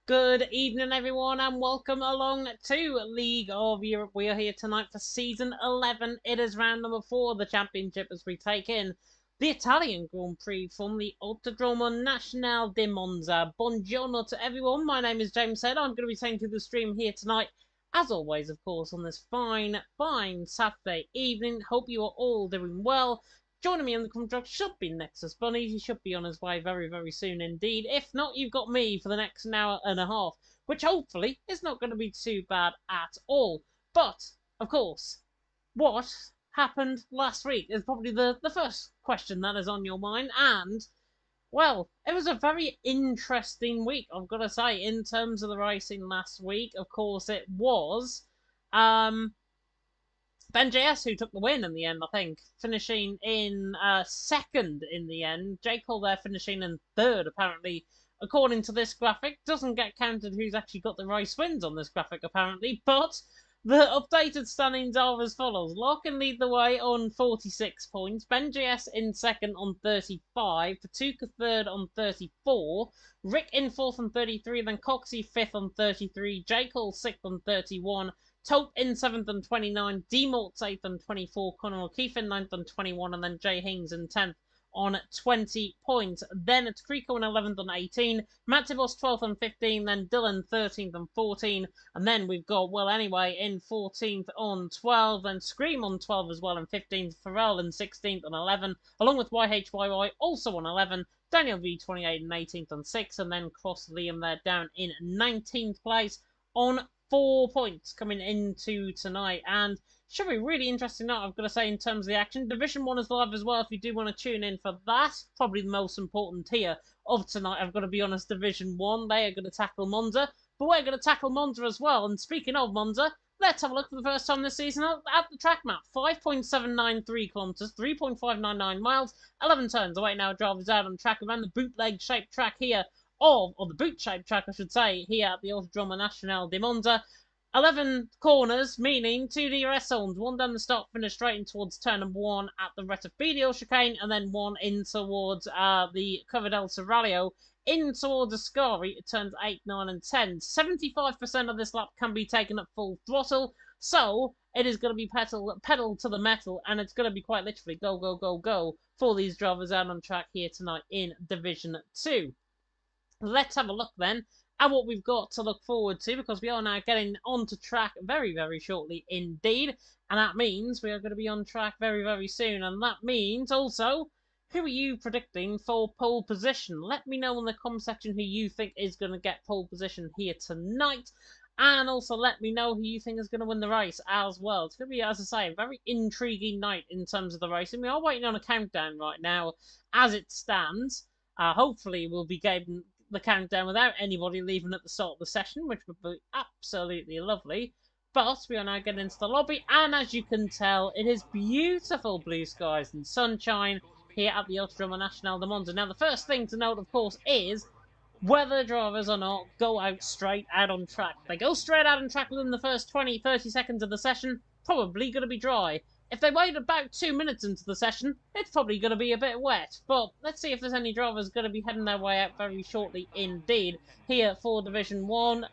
Good evening, everyone, and welcome along to League of Europe. We are here tonight for Season 11. It is round number 4 of the Championship as we take in the Italian Grand Prix from the Autodromo Nazionale di Monza. Buongiorno to everyone. My name is James Head. I'm going to be taking to the stream here tonight, as always, of course, on this fine Saturday evening. Hope you are all doing well. Joining me on the contract should be Nexus Bunny. He should be on his way very soon indeed. If not, you've got me for the next hour and a half, which hopefully is not going to be too bad at all. But, of course, what happened last week is probably the first question that is on your mind. And, well, it was a very interesting week, I've got to say, in terms of the racing last week. Of course, it was. Ben JS who took the win in the end, I think, finishing in second in the end. Jake Hall there finishing in third, apparently, according to this graphic. Doesn't get counted who's actually got the race wins on this graphic, apparently, but the updated standings are as follows. Larkin lead the way on 46 points, Ben JS in second on 35, Fatuka third on 34, Rick in fourth on 33, then Coxie fifth on 33, Jake Hall sixth on 31, Tope in 7th and 29, D-Mort's 8th and 24, Conor O'Keefe in 9th and 21, and then Jay Haynes in 10th on 20 points. Then it's Creeko in 11th and 18, Matibos 12th and 15, then Dylan 13th and 14, and then we've got Will Anyway in 14th on 12, then Scream on 12 as well in 15th, Pharrell in 16th and 11, along with YHYY also on 11, Daniel V28 in 18th and 6, and then Cross Liam there down in 19th place on 4 points coming into tonight, and should be really interesting night, I've got to say, in terms of the action. Division 1 is live as well if you do want to tune in for that. Probably the most important tier of tonight, I've got to be honest. Division 1, they are going to tackle Monza, but we're going to tackle Monza as well. And speaking of Monza, let's have a look for the first time this season at the track map. 5.793 kilometres, 3.599 miles, 11 turns away now. Drivers out on track around the bootleg shaped track here. Or the boot-shaped track, I should say, here at the Autodromo Nazionale di Monza. 11 corners, meaning 2 DRS zones, one down the start finish straight in towards turn number 1 at the Rettifidio chicane, and then one in towards the Curva del Serralio, in towards Ascari, it turns 8, 9, and 10. 75% of this lap can be taken at full throttle, so it is going to be pedal to the metal, and it's going to be quite literally go for these drivers out on track here tonight in Division 2. Let's have a look then at what we've got to look forward to, because we are now getting onto track very shortly indeed, and that means we are going to be on track very soon, and that means also, who are you predicting for pole position? Let me know in the comment section who you think is going to get pole position here tonight, and also let me know who you think is going to win the race as well. It's going to be, as I say, a very intriguing night in terms of the racing. We are waiting on a countdown right now as it stands. Hopefully we'll be getting the countdown without anybody leaving at the start of the session, which would be absolutely lovely. But we are now getting into the lobby, and as you can tell, it is beautiful blue skies and sunshine here at the Autodromo Nazionale di Monza. Now, the first thing to note, of course, is whether drivers or not go straight out on track. If they go straight out on track within the first 20-30 seconds of the session, probably going to be dry. If they wait about 2 minutes into the session, it's probably going to be a bit wet. But let's see if there's any drivers going to be heading their way out very shortly indeed here for Division 1.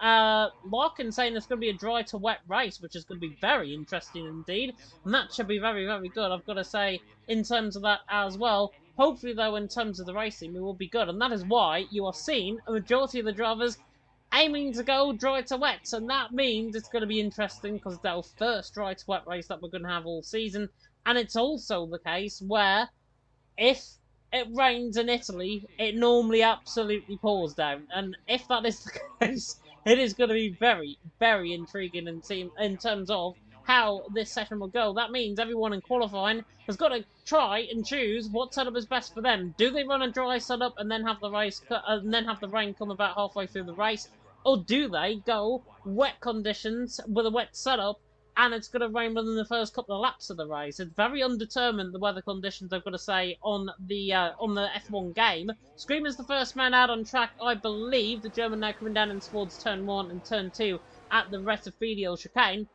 Larkin saying it's going to be a dry to wet race, which is going to be very interesting indeed. And that should be very good, I've got to say, in terms of that as well. Hopefully, though, in terms of the racing, we will be good. And that is why you are seeing a majority of the drivers aiming to go dry to wet, and that means it's going to be interesting because it's our first dry to wet race that we're going to have all season, and it's also the case where if it rains in Italy, it normally absolutely pours down, and if that is the case, it is going to be very intriguing in terms of how this session will go. That means everyone in qualifying has got to try and choose what setup is best for them. Do they run a dry setup and then have the rain come about halfway through the race, or do they go wet conditions with a wet setup and it's going to rain within the first couple of laps of the race? It's very undetermined, the weather conditions, I've got to say, on the F1 game. Scream is the first man out on track, I believe. The German now coming down in towards turn 1 and turn 2 at the Rettifidio chicane.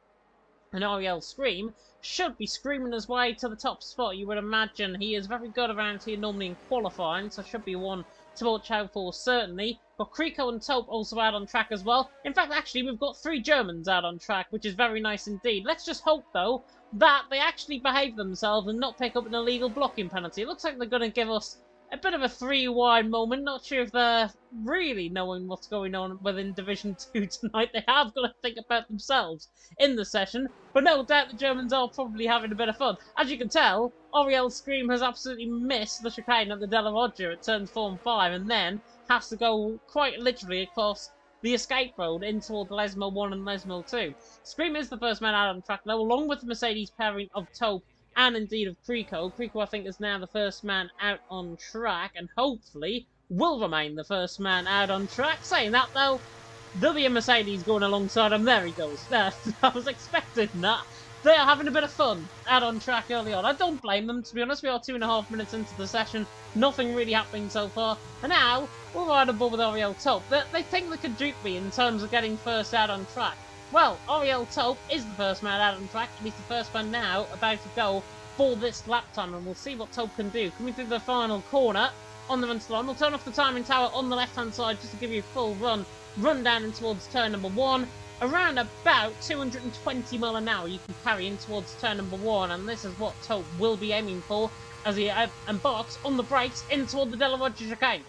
And Ariel Scream should be screaming his way to the top spot, you would imagine. He is very good around here normally in qualifying, so should be one to watch out for, certainly. Got Krico and Taupe also out on track as well. In fact, actually, we've got 3 Germans out on track, which is very nice indeed. Let's just hope, though, that they actually behave themselves and not pick up an illegal blocking penalty. It looks like they're going to give us a bit of a 3-wide moment. Not sure if they're really knowing what's going on within Division 2 tonight. They have got to think about themselves in the session, but no doubt the Germans are probably having a bit of fun. As you can tell, Ariel Scream has absolutely missed the chicane at the Della Roggia at turns 4 and 5, and then has to go quite literally across the escape road in toward Lesmo 1 and Lesmo 2. Scream is the first man out on track, though, along with the Mercedes pairing of Taupe and indeed of Krico. Krico, I think, is now the first man out on track, and hopefully will remain the first man out on track. Saying that, though, there'll be a Mercedes going alongside him. There he goes. There. I was expecting that. They are having a bit of fun out on track early on. I don't blame them, to be honest. We are 2.5 minutes into the session. Nothing really happening so far. And now, we're right above with Ariel Taupe. They think they could dupe me in terms of getting first out on track. Well, Ariel Taupe is the first man out on track, and he's the first man now about to go for this lap time, and we'll see what Taupe can do. Coming through the final corner on the run to line, we'll turn off the timing tower on the left-hand side just to give you a full run down in towards turn number 1. Around about 220 mile an hour you can carry in towards turn number 1, and this is what Taupe will be aiming for as he embarks on the brakes in toward the Della Roggia chicane.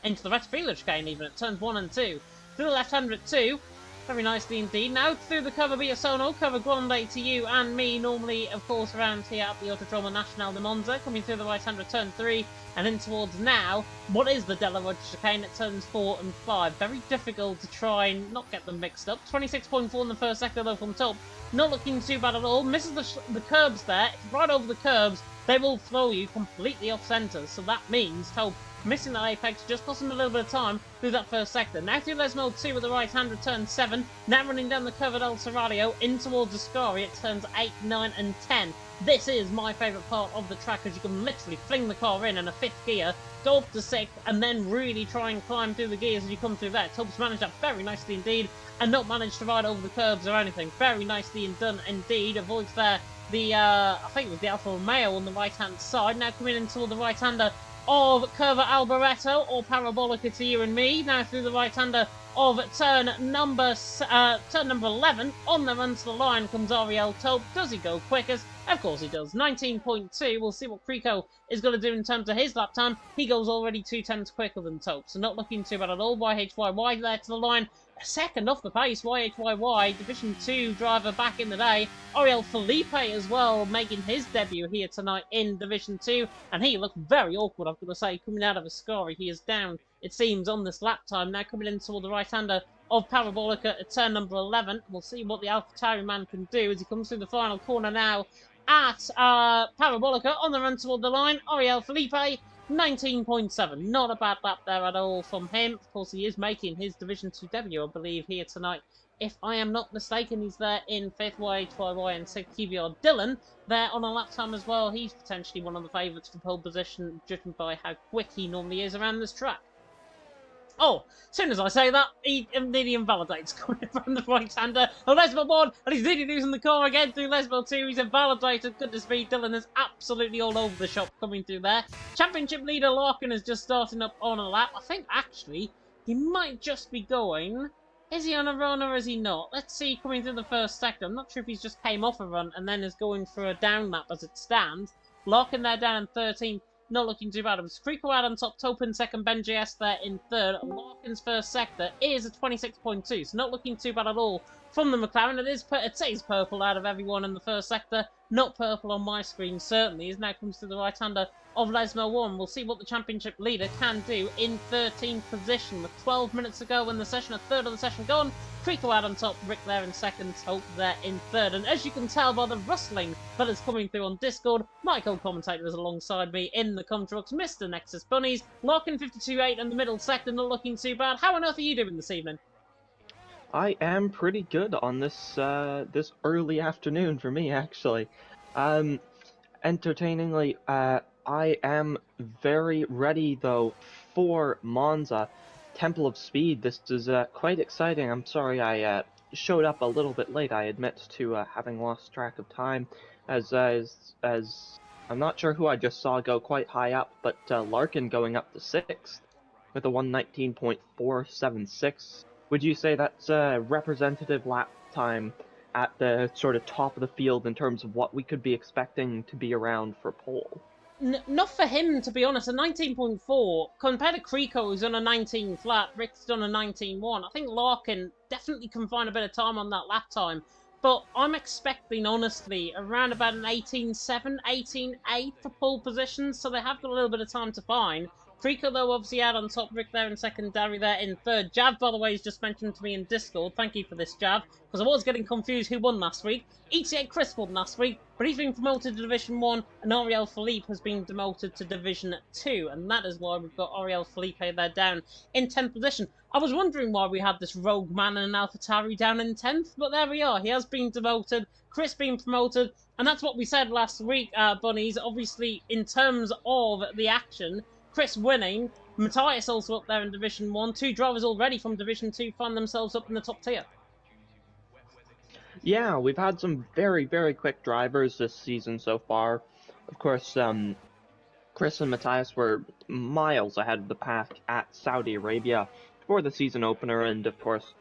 Into the Rettifilo chicane even at turns 1 and 2. To the left-hander at 2. Very nicely indeed. Now through the cover Biasono, cover Grande to you and me, normally, of course, around here at the Autodromo Nacional de Monza, coming through the right-hander at turn 3, and in towards now, what is the Della Roggia chicane at turns 4 and 5. Very difficult to try and not get them mixed up. 26.4 in the first sector, though, from Taupe. Not looking too bad at all. Misses the curbs there. Right over the curbs, they will throw you completely off-centre, so that means Taupe missing that apex just cost him a little bit of time through that first sector. Now through Lesmo 2 with the right hand at turn 7. Now running down the curve at El Serraglio in towards Ascari at turns 8, 9 and 10. This is my favourite part of the track, as you can literally fling the car in a 5th gear, go up to 6th, and then really try and climb through the gears as you come through there. Taupe's managed that very nicely indeed, and not managed to ride over the curbs or anything. Very nicely done indeed. Avoids there the, I think it was the Alfa Romeo on the right-hand side. Now coming in toward the right-hander of Curva Alboreto, or Parabolica to you and me. Now through the right-hander of turn number 11. On the run to the line comes Ariel Taupe. Does he go quickest? Of course he does. 19.2. We'll see what Krico is going to do in terms of his lap time. He goes already 2/10 quicker than Taupe, so not looking too bad at all. YHYY there to the line. A second off the pace. YHYY, Division 2 driver back in the day. Ariel Felipe as well, making his debut here tonight in Division 2. And he looked very awkward, I've got to say, coming out of Ascari. He is down, it seems, on this lap time. Now coming in toward the right-hander of Parabolica at turn number 11. We'll see what the AlphaTauri man can do as he comes through the final corner now at Parabolica on the run toward the line. Ariel Felipe, 19.7. Not a bad lap there at all from him. Of course, he is making his Division 2 debut, I believe, here tonight. If I am not mistaken, he's there in 5th, YHYY and 6th, QVR Dylan there on a lap time as well. He's potentially one of the favourites for pole position, judging by how quick he normally is around this track. Oh, as soon as I say that, he nearly invalidates coming from the right-hander of Lesmo 1, and he's nearly losing the car again through Lesmo 2. He's invalidated. Goodness me, Dylan is absolutely all over the shop coming through there. Championship leader Larkin is just starting up on a lap. I think, actually, he might just be going... Is he on a run or is he not? Let's see, coming through the first sector. I'm not sure if he's just came off a run and then is going for a down lap as it stands. Larkin there down in 13th. Not looking too bad. It was Krico out on top, Taupe in second, Ben JS there in third. Larkin's first sector is a 26.2, so not looking too bad at all from the McLaren. It says purple out of everyone in the first sector. Not purple on my screen, certainly. It now comes to the right-hander of Lesmo 1. We'll see what the championship leader can do in 13th position. With 12 minutes to go in the session, a third of the session gone. Krico out on top, Rick there in second, Taupe there in third. And as you can tell by the rustling that is coming through on Discord, my co-commentator is alongside me in the Comtrucks, Mr. Nexus Bunnies. Larkin 52.8 in the middle sector, not looking too bad. How on earth are you doing this evening? I am pretty good on this this early afternoon for me, actually. Entertainingly, I am very ready though for Monza. Temple of Speed. This is quite exciting. I'm sorry I showed up a little bit late. I admit to having lost track of time, as I'm not sure who I just saw go quite high up, but Larkin going up to 6th with a 1:19.476. Would you say that's a representative lap time at the sort of top of the field in terms of what we could be expecting to be around for pole? Not for him, to be honest. A 19.4 compared to Creeko, who's on a 19 flat. Rick's done a 19.1. I think Larkin definitely can find a bit of time on that lap time. But I'm expecting, honestly, around about an 18.7, 18.8 for pole positions, so they have got a little bit of time to find. Creeko, though, obviously out on top. Rick there in second, Darry there in third. Jav, by the way, has just mentioned to me in Discord. Thank you for this, Jav, because I was getting confused who won last week. ETA Chris won last week, but he's been promoted to Division 1, and Ariel Philippe has been demoted to Division 2, and that is why we've got Ariel Philippe there down in 10th position. I was wondering why we had this rogue man and an AlphaTauri down in 10th, but there we are. He has been demoted, Chris being promoted, and that's what we said last week, Bunnies. Obviously, in terms of the action, Chris winning, Matthias also up there in Division 1. 2 drivers already from Division 2 find themselves up in the top tier. Yeah, we've had some very, very quick drivers this season so far. Of course, Chris and Matthias were miles ahead of the pack at Saudi Arabia for the season opener, and of course,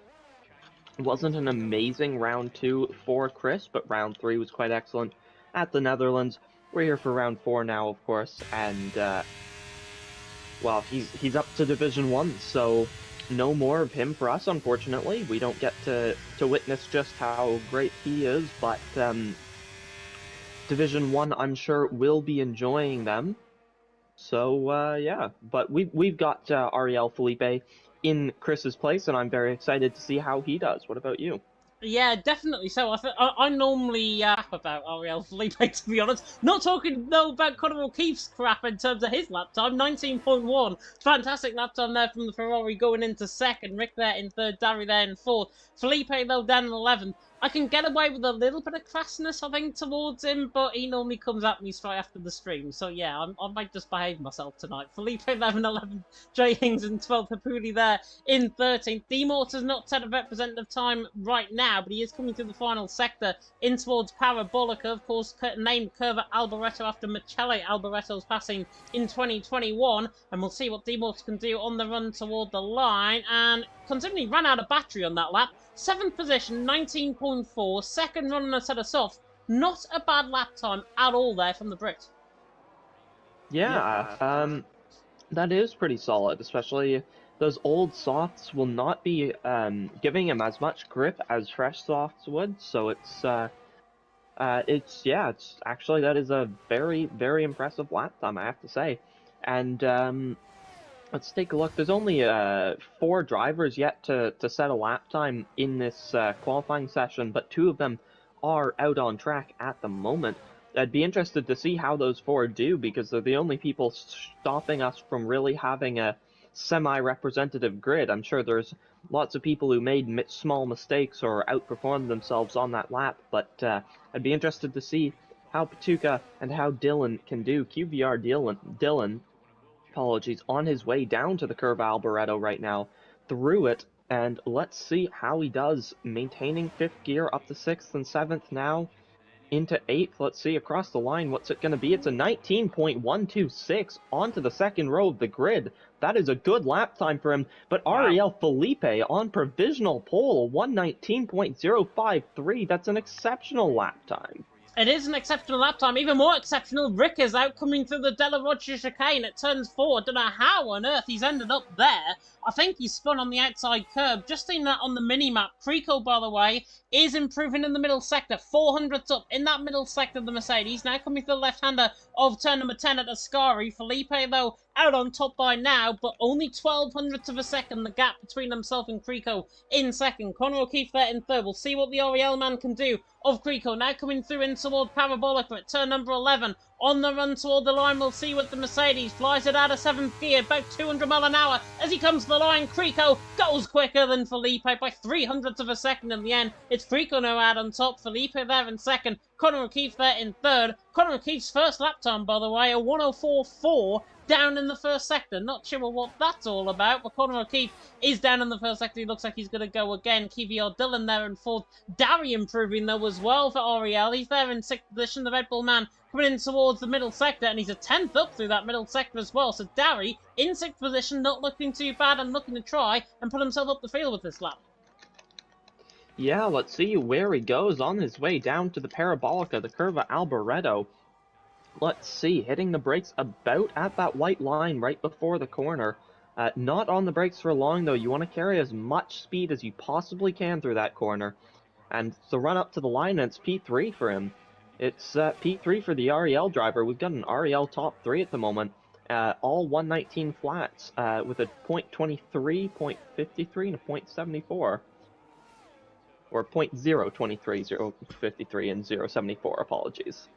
it wasn't an amazing round 2 for Chris, but round 3 was quite excellent at the Netherlands. We're here for round 4 now, of course, and well, he's up to Division 1, so no more of him for us, unfortunately. We don't get to witness just how great he is, but Division 1, I'm sure, will be enjoying them. So, yeah, but we've got Ariel Felipe in Chris's place, and I'm very excited to see how he does. What about you? Yeah, definitely. So I normally about Ariel Felipe, to be honest. Not talking though about Conor O'Keefe's crap in terms of his lap time, 19.1. Fantastic lap time there from the Ferrari going into second. Rick there in third, Darry there in fourth. Felipe though down in 11th. I can get away with a little bit of crassness, I think, towards him, but he normally comes at me straight after the stream. So yeah, I might just behave myself tonight. Felipe 11th, Jay Hings in 12th, Papuli there in 13th. D-Mort has not set a representative time right now, but he is coming through the final sector in towards Parabolica, of course, named Curva Alboreto after Michele Alboretto's passing in 2021, and we'll see what D-Mort can do on the run toward the line, and considering he ran out of battery on that lap, 7th position, 19.4, second run on a set of softs, not a bad lap time at all there from the Brit. Yeah, that is pretty solid, especially those old softs will not be giving him as much grip as fresh softs would, so it's actually, that is a very, very impressive lap time, I have to say. And let's take a look. There's only 4 drivers yet to set a lap time in this qualifying session, but 2 of them are out on track at the moment. I'd be interested to see how those 4 do, because they're the only people stopping us from really having a semi-representative grid. I'm sure there's lots of people who made small mistakes or outperformed themselves on that lap, but I'd be interested to see how Patuka and how Dylan can do. QVR Dylan, apologies, on his way down to the Curve Alboreto right now, through it, and let's see how he does, maintaining 5th gear up to 6th and 7th now, into 8th. Let's see across the line, what's it going to be? It's a 19.126 onto the second row of the grid. That is a good lap time for him, but wow. Ariel Felipe on provisional pole, 119.053. That's an exceptional lap time. It is an exceptional lap time. Even more exceptional, Rick is out coming through the Della Rocha chicane at turns 4. I don't know how on earth he's ended up there. I think he spun on the outside curb. Just seeing that on the mini-map. Creeko, by the way, is improving in the middle sector. 400s up in that middle sector of the Mercedes. Now coming to the left-hander of turn number 10 at Ascari. Felipe, though, out on top by now, but only 1200ths of a second, the gap between himself and Creeko in second. Conor O'Keefe there in third. We'll see what the Oriel man can do of Creeko. Now coming through in toward Parabolica at turn number 11. On the run toward the line, we'll see what the Mercedes flies it out of 7th gear, about 200 mile an hour. As he comes to the line, Creeko goes quicker than Felipe by 300ths of a second in the end. It's Creeko now out on top, Felipe there in second, Conor O'Keefe there in third. Conor O'Keefe's first lap time, by the way, a 1:04.4. down in the first sector. Not sure what that's all about, but Conor O'Keefe is down in the first sector. He looks like he's going to go again. Kvyat Dillon there in fourth. Darry improving, though, as well for Ariel. He's there in sixth position. The Red Bull man coming in towards the middle sector, and he's a 10th up through that middle sector as well. So Darry in sixth position, not looking too bad and looking to try and put himself up the field with this lap. Yeah, let's see where he goes on his way down to the Parabolica, the Curva Alboreto. Let's see, hitting the brakes about at that white line right before the corner. Not on the brakes for long, though. You want to carry as much speed as you possibly can through that corner. And the run up to the line, and it's P3 for him. It's P3 for the Ariel driver. We've got an Ariel top 3 at the moment. All 119 flats with a .23, .53, and a .74. Or .023, 0.53, and 0.74, apologies.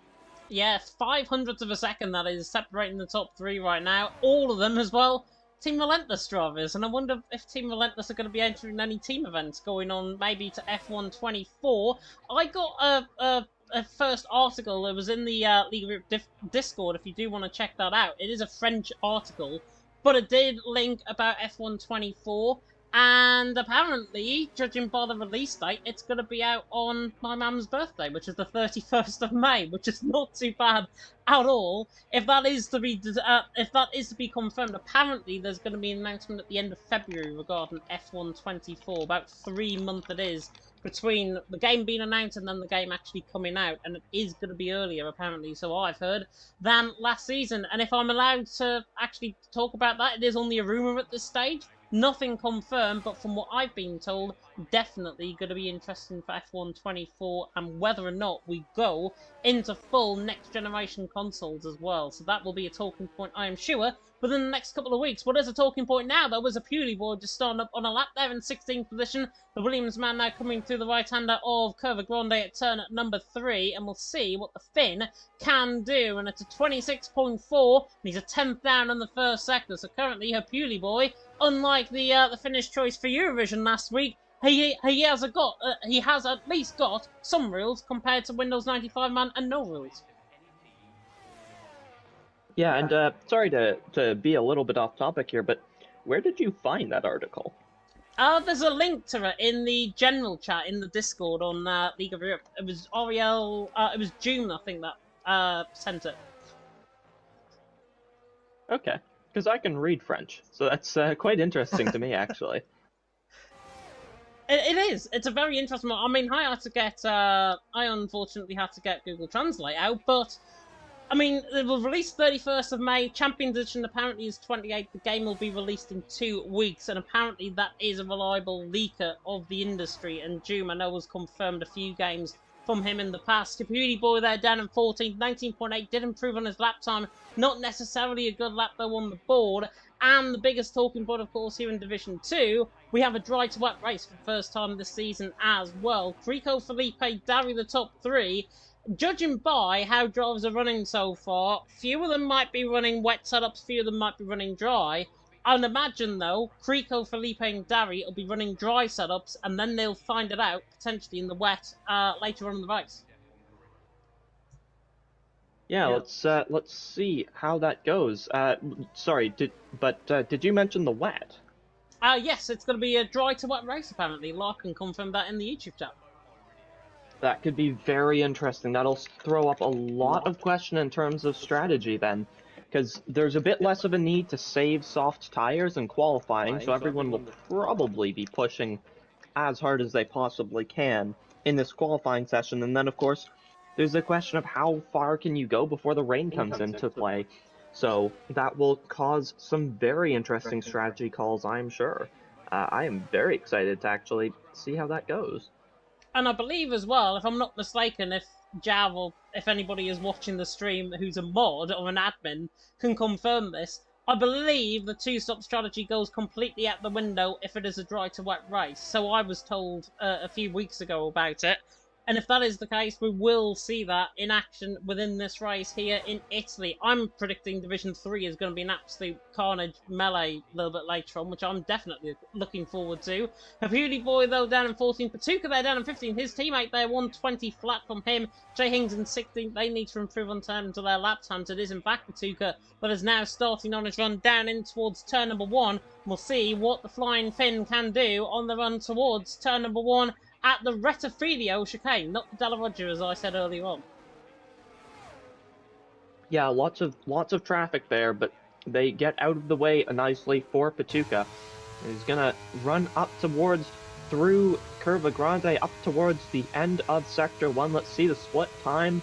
Yeah, 500ths of a second that is separating the top 3 right now. All of them as well. Team Relentless drivers, and I wonder if Team Relentless are going to be entering any team events going on maybe to F1 24. I got a first article. It was in the League Group Discord, if you do want to check that out. It is a French article, but it did link about F1 24. And apparently, judging by the release date, it's going to be out on my mum's birthday, which is the 31st of May, which is not too bad at all. If that is to be confirmed, apparently there's going to be an announcement at the end of February regarding F1 24. About 3 months it is between the game being announced and then the game actually coming out, and it is going to be earlier apparently, so I've heard, than last season. And if I'm allowed to actually talk about that, it is only a rumour at this stage. Nothing confirmed, but from what I've been told, definitely going to be interesting for F1 24 and whether or not we go into full next generation consoles as well. So that will be a talking point, I am sure, within the next couple of weeks. What is a talking point now, though, was a Purely boy just starting up on a lap there in 16th position. The Williams man now coming through the right-hander of Curva Grande at turn at number 3, and we'll see what the Finn can do. And it's a 26.4, and he's a 10th down in the first sector. So currently, her Purely boy, unlike the Finnish choice for Eurovision last week, he has at least got some rules compared to Windows 95 man and no rules. Yeah, and sorry to be a little bit off topic here, but where did you find that article? There's a link to it in the general chat in the Discord on League of Europe. It was Ariel, it was June, I think, that sent it. Okay, because I can read French, so that's quite interesting to me, actually. It is. It's a very interesting one. I mean, I unfortunately had to get Google Translate out, but I mean, it will release 31st of May. Champions Edition apparently is 28th. The game will be released in 2 weeks, and apparently that is a reliable leaker of the industry. And Doom, I know, has confirmed a few games from him in the past. Beauty Boy there down in 14th, 19.8, did improve on his lap time. Not necessarily a good lap though on the board. And the biggest talking point, of course, here in Division 2, we have a dry to wet race for the first time this season as well. Crico, Felipe, Darry, the top 3. Judging by how drivers are running so far, few of them might be running wet setups, few of them might be running dry. I'd imagine, though, Crico, Felipe and Darry will be running dry setups, and then they'll find it out, potentially in the wet, later on in the race. Yeah, let's see how that goes. Sorry, did you mention the wet? Yes, it's going to be a dry to wet race, apparently. Larkin confirmed that in the YouTube chat. That could be very interesting. That'll throw up a lot of question in terms of strategy then, because there's a bit less of a need to save soft tires in qualifying, so everyone will probably be pushing as hard as they possibly can in this qualifying session. And then, of course, there's the question of how far can you go before the rain comes into play. So that will cause some very interesting strategy calls, I'm sure. I am very excited to actually see how that goes. And I believe as well, if I'm not mistaken, if Jav or if anybody is watching the stream who's a mod or an admin can confirm this, I believe the two-stop strategy goes completely out the window if it is a dry to wet race. So I was told a few weeks ago about it. And if that is the case, we will see that in action within this race here in Italy. I'm predicting Division 3 is going to be an absolute carnage melee a little bit later on, which I'm definitely looking forward to. Hapuli Boy, though, down in 14th. Patuka there down in 15th. His teammate there, 120 flat from him. Jay Hings in 16th. They need to improve on terms of their lap times. It is, in fact, Patuka that is now starting on his run down in towards turn number 1. We'll see what the Flying Finn can do on the run towards turn number 1 at the Retafilio chicane, not the Della Roger, as I said earlier on. Yeah, lots of traffic there, but they get out of the way nicely for Patuka. He's gonna run up towards, through Curva Grande, up towards the end of Sector 1. Let's see the split time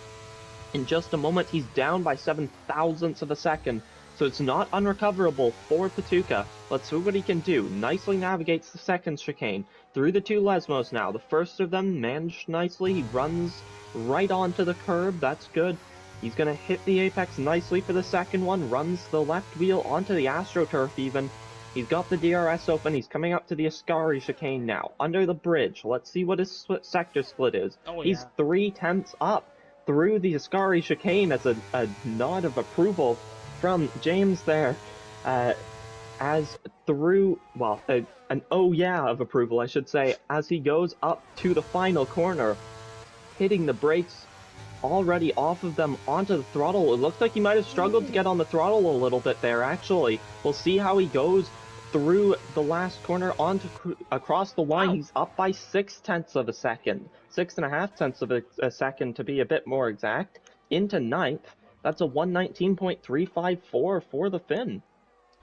in just a moment. He's down by 7 thousandths of a second, so it's not unrecoverable for Patuka. Let's see what he can do. Nicely navigates the second chicane through the 2 Lesmos now. The first of them managed nicely. He runs right onto the curb. That's good. He's going to hit the apex nicely for the second one. Runs the left wheel onto the AstroTurf even. He's got the DRS open. He's coming up to the Ascari chicane now. Under the bridge. Let's see what his sector split is. Oh, yeah. He's 3/10 up through the Ascari chicane as a nod of approval from James there. As through, well, an oh yeah of approval, I should say, as he goes up to the final corner, hitting the brakes already off of them onto the throttle. It looks like he might have struggled to get on the throttle a little bit there, actually. We'll see how he goes through the last corner across the line. Wow. He's up by 6/10 of a second. 6.5 tenths of a second to be a bit more exact. Into 9th. That's a 119.354 for the Finn.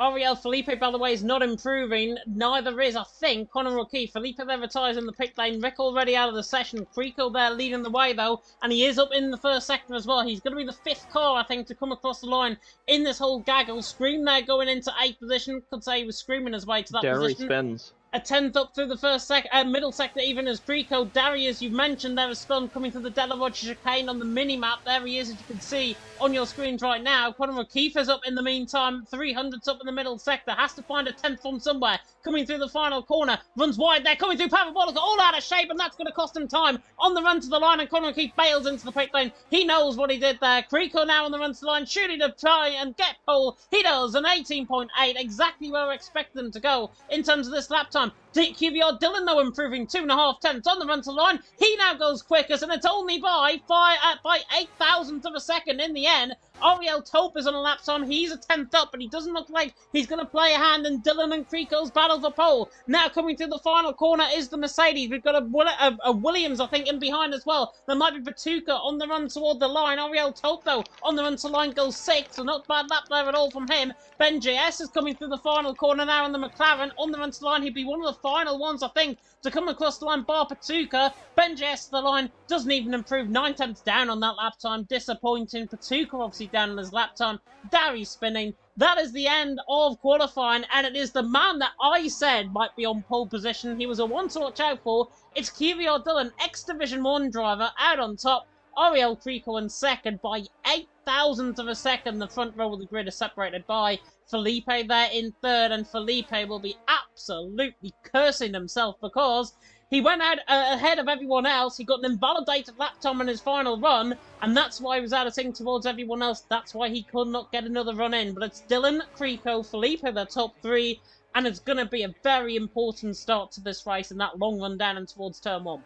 Ariel Felipe, by the way, is not improving. Neither is, I think, Conor O'Keefe. Felipe there retires in the pit lane. Rick already out of the session. Creco there leading the way, though. And he is up in the first sector as well. He's going to be the 5th car, I think, to come across the line in this whole gaggle. Scream there going into 8th position. Could say he was screaming his way to that position. Spins. A 10th up through the first middle sector, even as Creco. Darius, you've mentioned there, is spun coming to the Della Roger chicane on the mini-map. There he is, as you can see on your screens right now. Conor O'Keefe is up in the meantime. 300s up in the middle sector. Has to find a 10th from somewhere. Coming through the final corner. Runs wide there. Coming through Parabolica. All out of shape, and that's going to cost him time. On the run to the line, and Conor O'Keefe bails into the pit lane. He knows what he did there. Creco now on the run to the line. Shooting to try and get pole. He does. An 18.8. Exactly where we expected him to go in terms of this lap time. QVR Dylan, though, improving 2.5 tenths on the run to line. He now goes quickest, and it's only by 8 thousandths of a second in the end. Ariel Tope is on a lap time. He's a 10th up, but he doesn't look like he's going to play a hand in Dylan and Creco's battle for pole. Now coming through the final corner is the Mercedes. We've got a Williams, I think, in behind as well. There might be Patuka on the run toward the line. Ariel Tope, though, on the run to line goes 6th, so not bad lap there at all from him. Ben JS is coming through the final corner now in the McLaren. On the run to the line, he'd be one of the final ones, I think, to come across the line, bar Patuka. Ben JS to the line, doesn't even improve. 9 tenths down on that lap time. Disappointing. Patuka obviously down on his lap time. Dari spinning. That is the end of qualifying, and it is the man that I said might be on pole position. He was a one to watch out for. It's QVR Dylan, ex-Division 1 driver, out on top. Ariel Creco in second by 8 thousandths of a second. The front row of the grid is separated by Felipe there in third, and Felipe will be absolutely cursing himself because he went out ahead of everyone else. He got an invalidated lap time in his final run, and that's why he was out of sync towards everyone else. That's why he could not get another run in. But it's Dylan, Creco, Felipe, the top 3, and it's going to be a very important start to this race in that long run down and towards turn 1.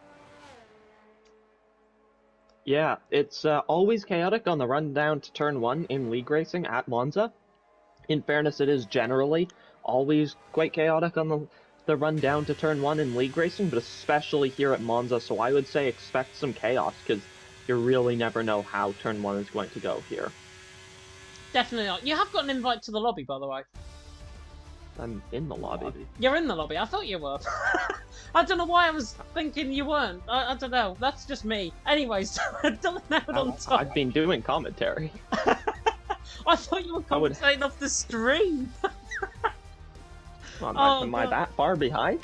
Yeah, it's always chaotic on the run down to turn 1 in league racing at Monza. In fairness, it is generally always quite chaotic on the run down to turn 1 in league racing, but especially here at Monza, so I would say expect some chaos, because you really never know how turn 1 is going to go here. Definitely not. You have got an invite to the lobby, by the way. I'm in the lobby. You're in the lobby. I thought you were. I don't know why I was thinking you weren't. I don't know. That's just me. Anyways, Dylan out on top. I've been doing commentary. I thought you were commentating off the stream. Am I that far behind?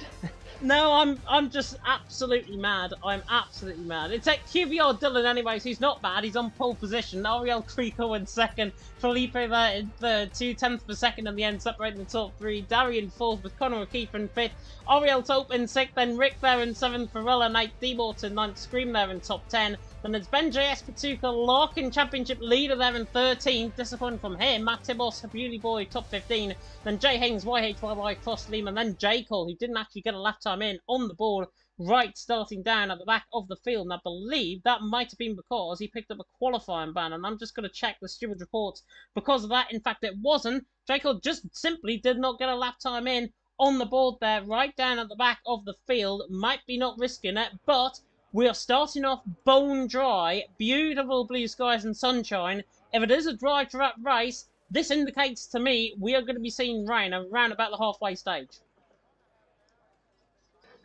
No, I'm just absolutely mad. I'm absolutely mad. It's at QBR Dylan anyways, he's not bad. He's on pole position. Ariel Creco in second. Felipe there in third. 2/10 per second in the end, separating the top three. Darian fourth with Connor O'Keefe in fifth. Ariel Tope in sixth. Then Rick there in seventh. Varela, Knight, D-Morton in ninth. Scream there in top 10. Then it's Ben J.S. Patuka, Larkin championship leader there in 13th. Disappointing from him. Matt Tibos, Beauty Boy, top 15. Then Jay Haynes, YHYY, Cross Lehman. Then J. Cole, who didn't actually get a lap time in, on the board, right, starting down at the back of the field. And I believe that might have been because he picked up a qualifying ban. And I'm just going to check the steward reports because of that. In fact, it wasn't. J. Cole just simply did not get a lap time in on the board there, right down at the back of the field. Might be not risking it, but we are starting off bone dry, beautiful blue skies and sunshine. If it is a dry track race, this indicates to me we are going to be seeing rain around about the halfway stage.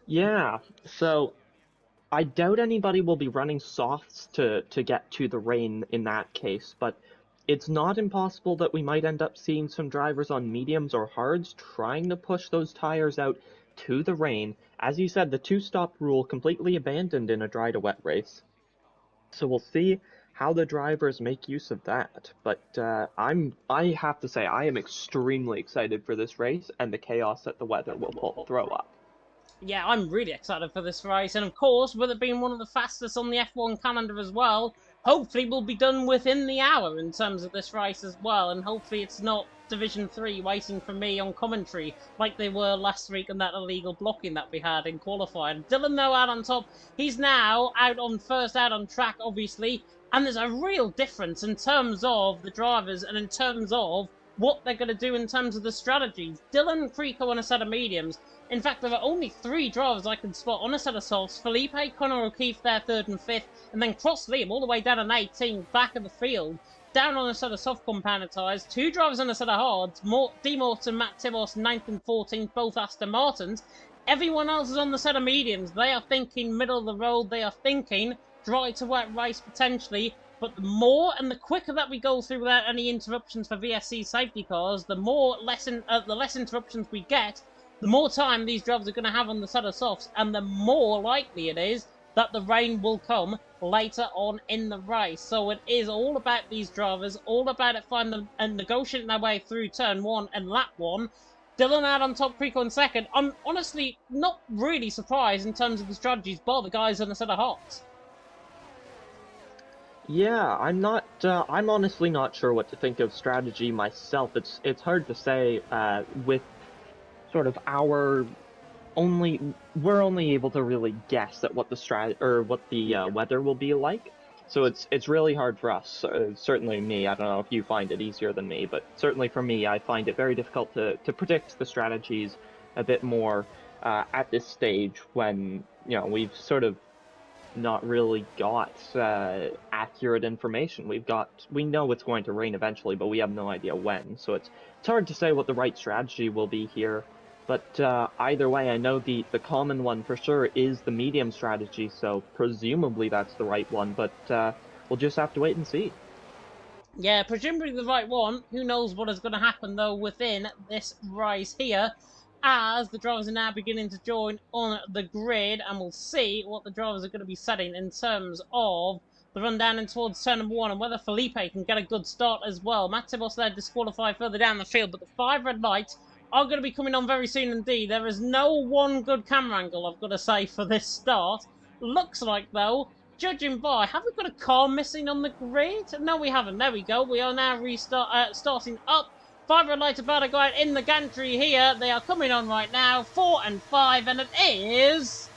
Yeah, so I doubt anybody will be running softs to get to the rain in that case, but it's not impossible that we might end up seeing some drivers on mediums or hards trying to push those tires out to the rain. As you said, the two-stop rule completely abandoned in a dry to wet race. So we'll see how the drivers make use of that. But I have to say, I am extremely excited for this race and the chaos that the weather will throw up. Yeah, I'm really excited for this race. And of course, with it being one of the fastest on the F1 calendar as well, hopefully we'll be done within the hour in terms of this race as well. And hopefully it's not Division 3 waiting for me on commentary like they were last week on that illegal blocking that we had in qualifying. Dylan, though, out on top. He's now out on first, out on track, obviously. And there's a real difference in terms of the drivers and in terms of what they're going to do in terms of the strategies. Dylan, Creco on a set of mediums. In fact, there are only 3 drivers I can spot on a set of softs. Felipe, Connor O'Keefe there, 3rd and 5th. And then Cross Liam all the way down on 18th, back of the field. Down on a set of soft compounded tyres. 2 drivers on a set of hards. D. Morton, Matt Tibos, 9th and 14th, both Aston Martins. Everyone else is on the set of mediums. They are thinking middle of the road. They are thinking dry to wet race potentially. But the more and the quicker that we go through without any interruptions for VSC safety cars, the less interruptions we get, the more time these drivers are going to have on the set of softs, and the more likely it is that the rain will come later on in the race. So it is all about these drivers, all about it finding and negotiating their way through turn 1 and lap 1. Dylan out on top, Creco in second. I'm honestly not really surprised in terms of the strategies by the guys on the set of hots. Yeah, I'm not. I'm honestly not sure what to think of strategy myself. It's hard to say. With sort of we're only able to really guess at what the weather will be like. So it's really hard for us. Certainly me. I don't know if you find it easier than me, but certainly for me, I find it very difficult to predict the strategies a bit more at this stage when we've sort of not really got accurate information. We know it's going to rain eventually, but we have no idea when. So it's hard to say what the right strategy will be here. But either way, I know the common one for sure is the medium strategy, so presumably that's the right one, but we'll just have to wait and see. Yeah, presumably the right one. Who knows what is going to happen, though, within this race here, as the drivers are now beginning to join on the grid, and we'll see what the drivers are going to be setting in terms of the run down and towards turn number 1, and whether Felipe can get a good start as well. Matt Tibos there disqualified further down the field, but the 5 red lights are going to be coming on very soon indeed. There is no one good camera angle, I've got to say, for this start. Looks like, though, judging by, have we got a car missing on the grid? No, we haven't. There we go. We are now starting up. 5 red lights about to go out in the gantry here. They are coming on right now. 4 and 5, and it is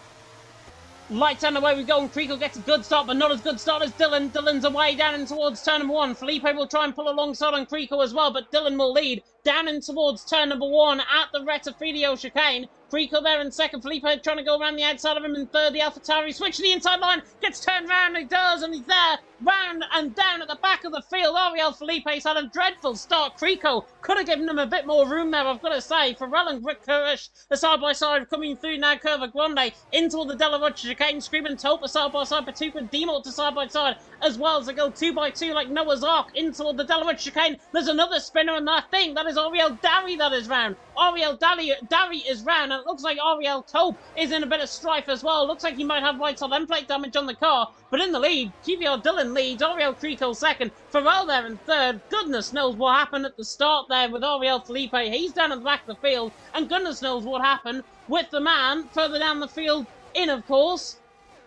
lights on the way we go, and Creco gets a good start, but not as good start as Dylan. Dylan's away down in towards turn number 1. Felipe will try and pull alongside on Creco as well, but Dylan will lead down in towards turn number 1 at the Retafidio chicane. Creco there in second. Felipe trying to go around the outside of him in third. The AlphaTauri switch to the inside line. Gets turned round. He does, and he's there. Round and down at the back of the field. Ariel Felipe's had a dreadful start. Creco could have given him a bit more room there, I've got to say. Pharrell and Rick Kurish, the side-by-side coming through now. Curva Grande into the Della Rocha chicane. Screaming Topa side-by-side. Patuka Demort to side-by-side. As well as they go 2x2 like Noah's Ark into the Della Rocha chicane. There's another spinner, and I think that is Ariel Darry that is round. Ariel Dari is round, and it looks like Ariel Tope is in a bit of strife as well. Looks like he might have lights on end plate damage on the car, but in the lead, QBR Dillon leads, Ariel Creco second, Farrell there in third. Goodness knows what happened at the start there with Ariel Felipe. He's down at the back of the field, and goodness knows what happened with the man further down the field in, of course,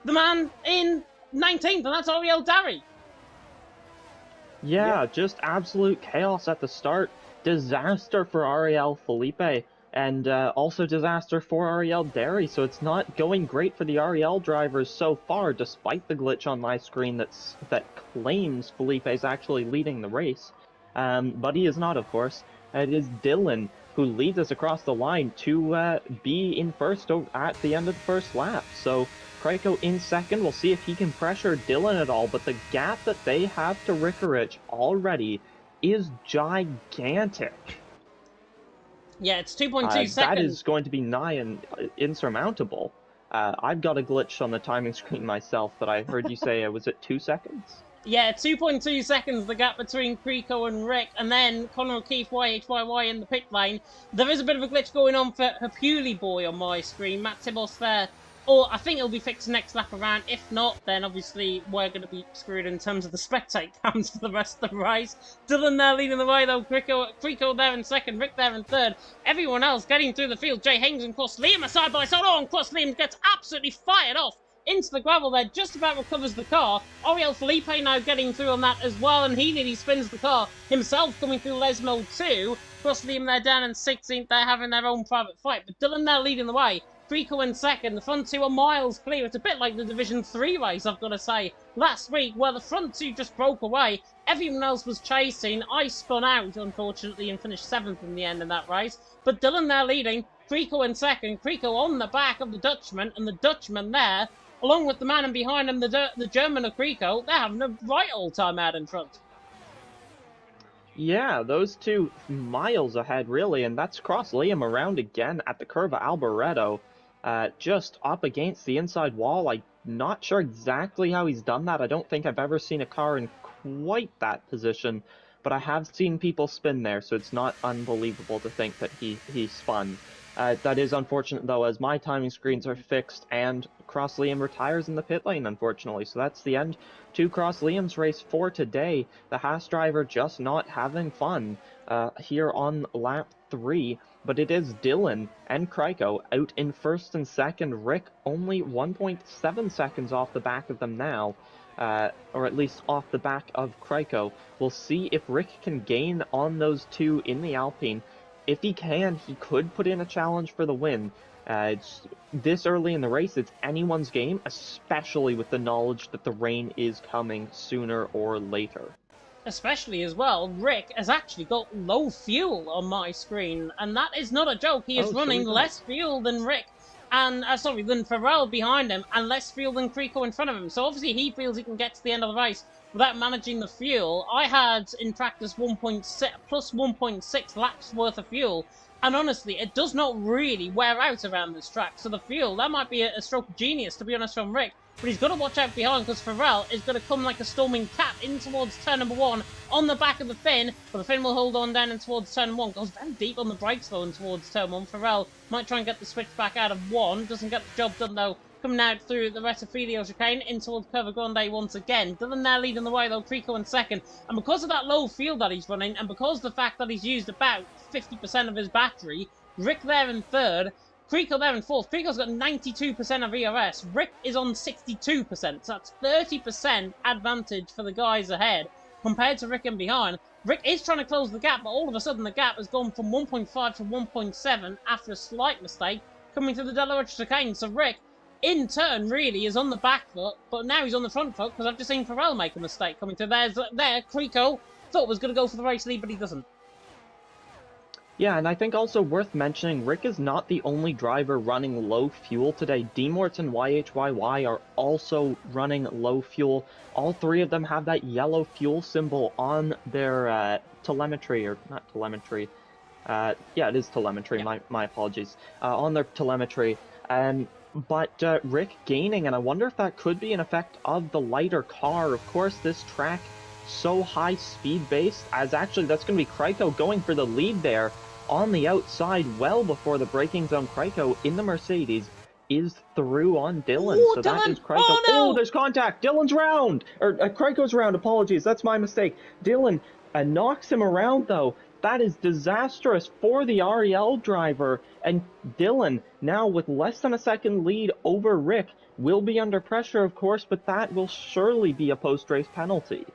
the man in 19th, and that's Ariel Dari. Yeah, just absolute chaos at the start. Disaster for Ariel Felipe, and also disaster for Ariel Dari, so it's not going great for the Ariel drivers so far, despite the glitch on my screen that claims Felipe is actually leading the race. But he is not, of course. It is Dillon who leads us across the line to be in first at the end of the first lap. So Kryko in second. We'll see if he can pressure Dillon at all, but the gap that they have to Rickarich already is gigantic. Yeah, it's 2.2 seconds. That is going to be nigh and insurmountable. I've got a glitch on the timing screen myself that I heard you say was at 2 seconds? Yeah, 2.2 seconds, the gap between Creco and Rick, and then Connor O'Keefe, YHYY in the pit lane. There is a bit of a glitch going on for Hapuli Boy on my screen. Matt Tibos there. Or I think it'll be fixed next lap around. If not, then obviously we're going to be screwed in terms of the spectate cams for the rest of the race. Dillon there leading the way though. Creco there in second. Rick there in third. Everyone else getting through the field. Jay Haynes and Cross Liam are side by side. Oh, and Cross Liam gets absolutely fired off into the gravel there, just about recovers the car. Ariel Felipe now getting through on that as well, and he nearly spins the car himself, coming through Les Mode 2. Cross Liam there down in 16th, they're having their own private fight, but Dillon there leading the way. Creco in second, the front two are miles clear. It's a bit like the Division 3 race, I've got to say, last week, where the front two just broke away. Everyone else was chasing. I spun out, unfortunately, and finished 7th in the end in that race. But Dillon there leading, Creco in second, Creco on the back of the Dutchman, and the Dutchman there, along with the man in behind him, the German of Creco, they're having a right old time out in front. Yeah, those two miles ahead, really, and that's Cross Liam around again at the curve of Alboreto. Just up against the inside wall. I'm not sure exactly how he's done that. I don't think I've ever seen a car in quite that position, but I have seen people spin there, so it's not unbelievable to think that he spun. That is unfortunate, though, as my timing screens are fixed, and Cross Liam retires in the pit lane, unfortunately. So that's the end to Cross Liam's race for today. The Haas driver just not having fun here on lap 3. But it is Dillon and Kryko out in first and second. Rick only 1.7 seconds off the back of them now, or at least off the back of Kryko. We'll see if Rick can gain on those two in the Alpine. If he can, he could put in a challenge for the win. It's this early in the race, it's anyone's game, especially with the knowledge that the rain is coming sooner or later. Especially as well, Rick has actually got low fuel on my screen, and that is not a joke. He is running less fuel than Rick, and than Farrell behind him, and less fuel than Creco in front of him. So obviously he feels he can get to the end of the race without managing the fuel. I had in practice 1.6 laps worth of fuel, and honestly, it does not really wear out around this track. So the fuel, that might be a stroke of genius, to be honest, from Rick. But he's got to watch out behind, because Farrell is going to come like a storming cat in towards turn number 1 on the back of the Finn. But the Finn will hold on down in towards turn 1. Goes very deep on the brakes though in towards turn 1. Farrell might try and get the switch back out of 1. Doesn't get the job done though. Coming out through the Retafilio chicane in towards Curva Grande once again. Dillon now leading the way though, Creco in second. And because of that low fuel that he's running, and because of the fact that he's used about 50% of his battery, Rick there in third, Creco there in fourth. Creco's got 92% of ERS. Rick is on 62%. So that's 30% advantage for the guys ahead compared to Rick in behind. Rick is trying to close the gap, but all of a sudden the gap has gone from 1.5 to 1.7 after a slight mistake coming through the Delaware chicane. So Rick, in turn, really is on the back foot, but now he's on the front foot because I've just seen Farrell make a mistake coming through. There, Creco thought was going to go for the race lead, but he doesn't. Yeah, and I think also worth mentioning, Rick is not the only driver running low fuel today. D-Morts and YHYY are also running low fuel. All three of them have that yellow fuel symbol on their telemetry, or not telemetry. Yeah, it is telemetry, yeah. my apologies. On their telemetry. But Rick gaining, and I wonder if that could be an effect of the lighter car. Of course, this track so high speed based, as actually that's going to be Kryko going for the lead there on the outside well before the braking zone. Kryko in the Mercedes is through on Dylan. Ooh, So Dylan! that is Kryko. Oh, no! There's contact. Dylan's round. Or Kryko's round. Apologies. That's my mistake. Dylan knocks him around, though. That is disastrous for the REL driver. And Dylan, now with less than a second lead over Rick, will be under pressure, of course, but that will surely be a post-race penalty.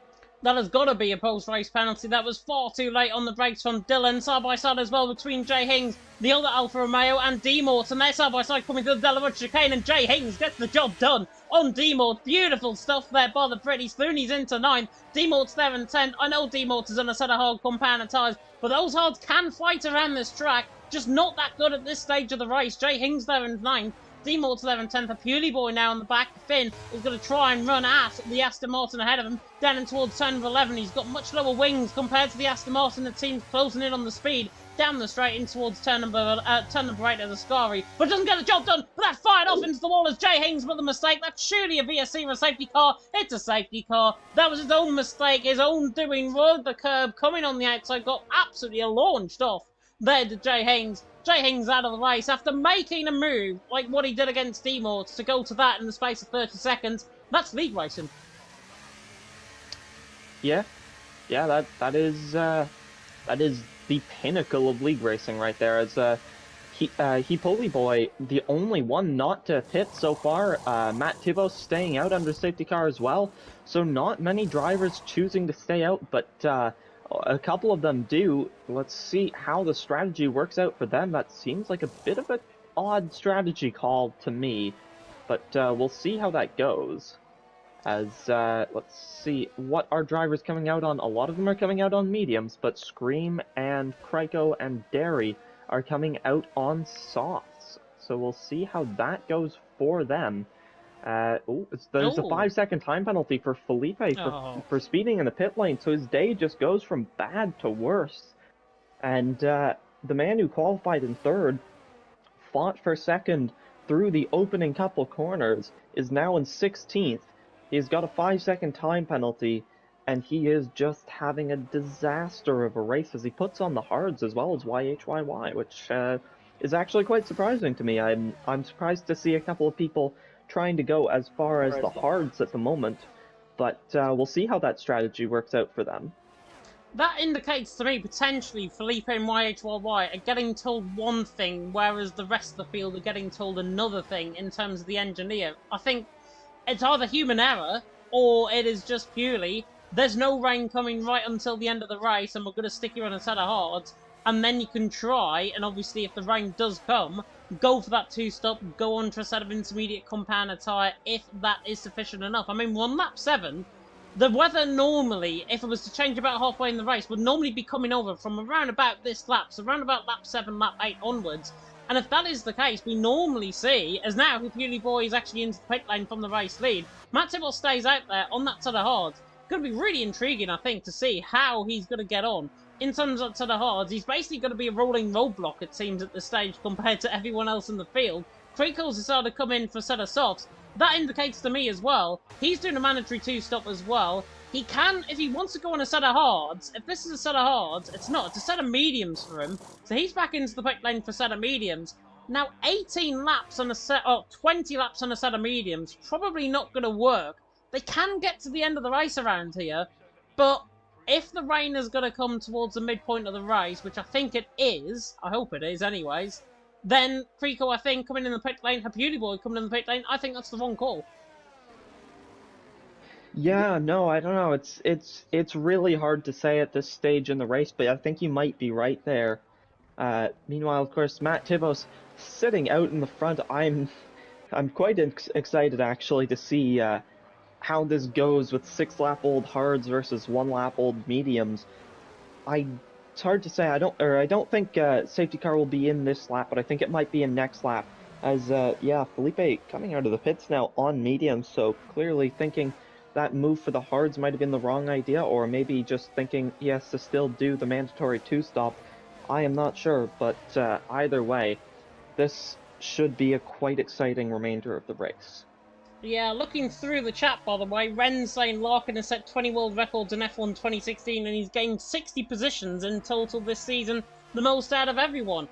That has got to be a post-race penalty. That was far too late on the brakes from Dylan. Side-by-side as well between Jay Hings, the older Alfa Romeo, and D-Mort. And they're side-by-side coming to the Delawood chicane, and Jay Hings gets the job done on D-Mort. Beautiful stuff there by the Pretty Spoonies into 9th. D-Mort's there in 10th. I know D-Mort is on a set of hard compound tyres, but those hards can fight around this track. Just not that good at this stage of the race. Jay Hings there in 9th. D-Mort's there in 10th. A Pewley Boy now on the back. Finn is going to try and run at the Aston Martin ahead of him. Down in towards turn number 11. He's got much lower wings compared to the Aston Martin. The team's closing in on the speed. Down the straight in towards turn number 8 of the Scari. But doesn't get the job done. But that fired off into the wall as Jay Hings with a mistake. That's surely a VSC or a safety car. It's a safety car. That was his own mistake. His own doing. Rode the curb. Coming on the outside. Got absolutely launched off there to Jay Hings. Jay Hings out of the race after making a move like what he did against D-Mort to go to that in the space of 30 seconds. That's league racing. Yeah, that is the pinnacle of league racing right there. As Hippoly Boy, the only one not to pit so far. Matt Tibos staying out under safety car as well. So not many drivers choosing to stay out, but a couple of them do. Let's see how the strategy works out for them. That seems like a bit of an odd strategy call to me, but we'll see how that goes. As, let's see, what are drivers coming out on? A lot of them are coming out on mediums, but Scream and Kryko and Derry are coming out on softs. So we'll see how that goes for them. There's a 5-second time penalty for Felipe for speeding in the pit lane, so his day just goes from bad to worse. And the man who qualified in 3rd, fought for 2nd through the opening couple corners, is now in 16th. He's got a 5-second time penalty, and he is just having a disaster of a race as he puts on the hards as well as YHYY, which is actually quite surprising to me. I'm surprised to see a couple of people trying to go as far as the hards at the moment, but we'll see how that strategy works out for them. That indicates to me potentially Felipe and YHYY are getting told one thing, whereas the rest of the field are getting told another thing in terms of the engineer. I think it's either human error, or it is just purely, there's no rain coming right until the end of the race, and we're going to stick you on a set of hards, and then you can try, and obviously if the rain does come, go for that 2-stop, go on to a set of intermediate compound tyre if that is sufficient enough. I mean, we're on lap 7. The weather normally, if it was to change about halfway in the race, would normally be coming over from around about this lap, so around about lap 7, lap 8 onwards. And if that is the case, we normally see, as now Hippoly Boy is actually into the pit lane from the race lead, Matt Tibble stays out there on that set of hards. Going to be really intriguing, I think, to see how he's going to get on. In terms of set of hards, he's basically going to be a rolling roadblock, it seems, at this stage compared to everyone else in the field. Creekle's decided to come in for a set of softs. That indicates to me as well, he's doing a mandatory 2-stop as well. He can, if he wants to go on a set of hards, if this is a set of hards, it's not, it's a set of mediums for him. So he's back into the pit lane for a set of mediums. Now, 18 laps on a set, 20 laps on a set of mediums, probably not going to work. They can get to the end of the race around here, but if the rain is going to come towards the midpoint of the race, which I think it is, I hope it is anyways, then Creeko, I think, coming in the pit lane, Hippoly Boy coming in the pit lane, I think that's the wrong call. Yeah, no, I don't know. It's really hard to say at this stage in the race, but I think you might be right there. Meanwhile, of course, Matt Tibos sitting out in the front. I'm quite excited actually to see how this goes with 6-lap-old hards versus 1-lap-old mediums. It's hard to say. I don't think safety car will be in this lap, but I think it might be in next lap. As yeah, Felipe coming out of the pits now on mediums, so clearly thinking that move for the hards might have been the wrong idea, or maybe just thinking he has to still do the mandatory 2-stop. I am not sure, but either way, this should be a quite exciting remainder of the race. Yeah, looking through the chat, by the way, Ren's saying Larkin has set 20 world records in F1 2016 and he's gained 60 positions in total this season. the most out of everyone.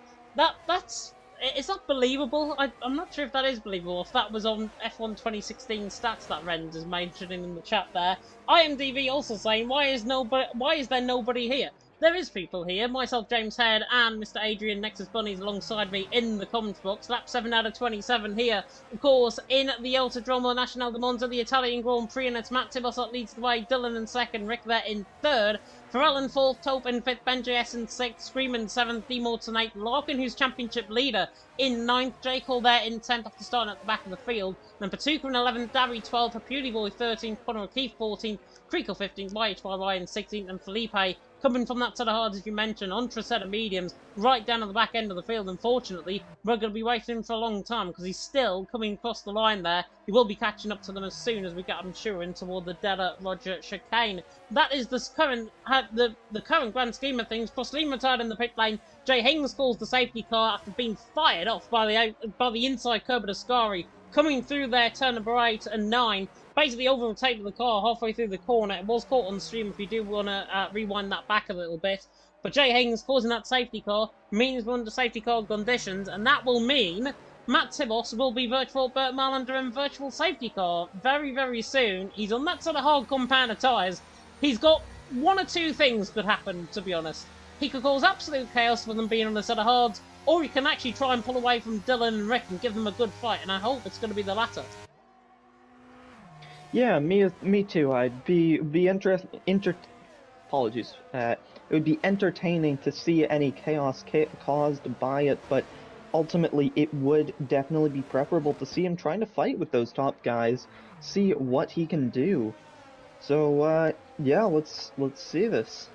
Is that believable? I'm not sure if that is believable, if that was on F1 2016 stats that Rens is mentioning in the chat there. IMDb also saying, why is there nobody here? There is people here, myself, James Head, and Mr. Adrian Nexus Bunnies alongside me in the comments box. Lap 7 out of 27 here. Of course, in the Autodromo Nacional de Monza, the Italian Grand Prix, and it's Matt Tibos that leads the way, Dylan in second, Rick there in third, Farrell in fourth, Tope in fifth, Ben JS in sixth, Scream in seventh, Demorts in eighth, Larkin, who's championship leader, in ninth, J. Cole there in 10th after starting at the back of the field, then Patuka in 11th, Darry 12th, Beauty Boy 13th, Conor O'Keefe 14th, Creco 15th, YHYY in 16th, and Felipe coming from that set of hards, as you mentioned, onto a set of mediums, right down at the back end of the field. Unfortunately, we're going to be waiting for a long time, because he's still coming across the line there. He will be catching up to them as soon as we get him sure in toward the Della Roger chicane. That is the current grand scheme of things. Prosline retired in the pit lane. Jay Haynes calls the safety car after being fired off by the inside curb of Ascari, coming through there, turn number 8 and 9. Basically overtaken the car halfway through the corner. It was caught on stream if you do want to rewind that back a little bit. But Jay Haynes causing that safety car means we're under safety car conditions, and that will mean Matt Tibos will be virtual Burt Malander in virtual safety car very, very soon. He's on that sort of hard compound of tyres. He's got one or two things could happen, to be honest. He could cause absolute chaos with them being on the set of hards, or he can actually try and pull away from Dylan and Rick and give them a good fight, and I hope it's going to be the latter. Yeah, me too. I'd be apologies. It would be entertaining to see any chaos caused by it, but ultimately it would definitely be preferable to see him trying to fight with those top guys, see what he can do. So yeah, let's see this.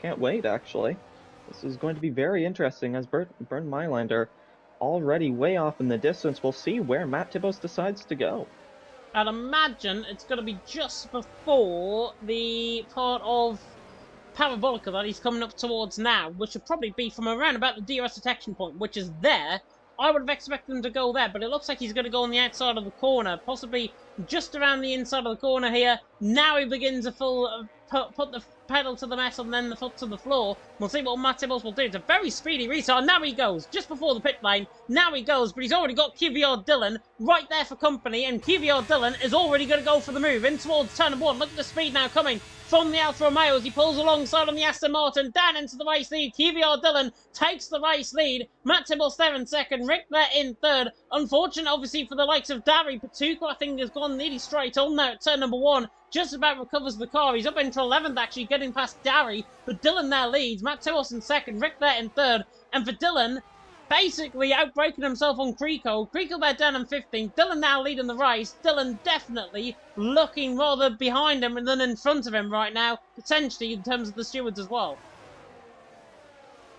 Can't wait, actually. This is going to be very interesting, as Bernd Mailander already way off in the distance. We'll see where Matt Tibos decides to go. I'd imagine it's going to be just before the part of Parabolica that he's coming up towards now, which would probably be from around about the DRS detection point, which is there. I would have expected him to go there, but it looks like he's going to go on the outside of the corner, possibly just around the inside of the corner here. Now he begins a full put the pedal to the metal and then the foot to the floor. We'll see what Matt Tibos will do. It's a very speedy restart. Now he goes, just before the pit lane. Now he goes, but he's already got QVR Dylan right there for company, and QVR Dylan is already going to go for the move in towards turn number 1. Look at the speed now coming from the Alfa Romeo as he pulls alongside on the Aston Martin, down into the race lead. QVR Dylan takes the race lead. Matt Tibos there in second, Rick there in third. Unfortunate, obviously, for the likes of Darry. Patuka, I think, has gone nearly straight on there at turn number 1. Just about recovers the car. He's up into 11th, actually, getting past Darry. But Dylan there leads. Matt Tibos in second, Rick there in third. And for Dylan, basically outbreaking himself on Creco. Creco there down in 15th. Dylan now leading the race. Dylan definitely looking rather behind him than in front of him right now, potentially in terms of the stewards as well.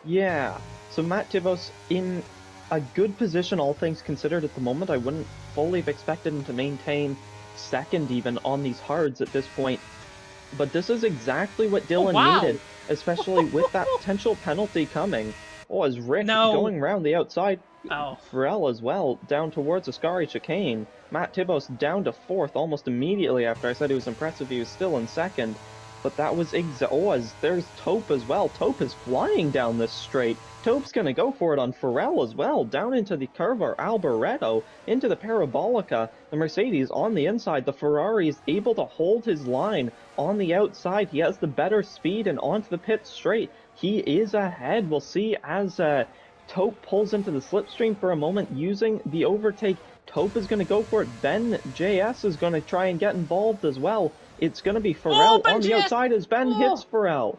Yeah, so Matt Tibos in a good position, all things considered, at the moment. I wouldn't fully have expected him to maintain second even on these hards at this point. But this is exactly what Dylan needed, especially with that potential penalty coming. Oh, as Rick going around the outside, Farrell as well, down towards Ascari chicane. Matt Tibos down to 4th almost immediately after I said he was impressive. He was still in 2nd. But that was there's Tope as well. Tope is flying down this straight. Tope's going to go for it on Farrell as well, down into the Curva Alboreto, into the Parabolica. The Mercedes on the inside. The Ferrari is able to hold his line on the outside. He has the better speed, and onto the pit straight. He is ahead. We'll see as Tope pulls into the slipstream for a moment, using the overtake. Tope is going to go for it. Ben JS is going to try and get involved as well. It's going to be Farrell on the outside as Ben hits Farrell.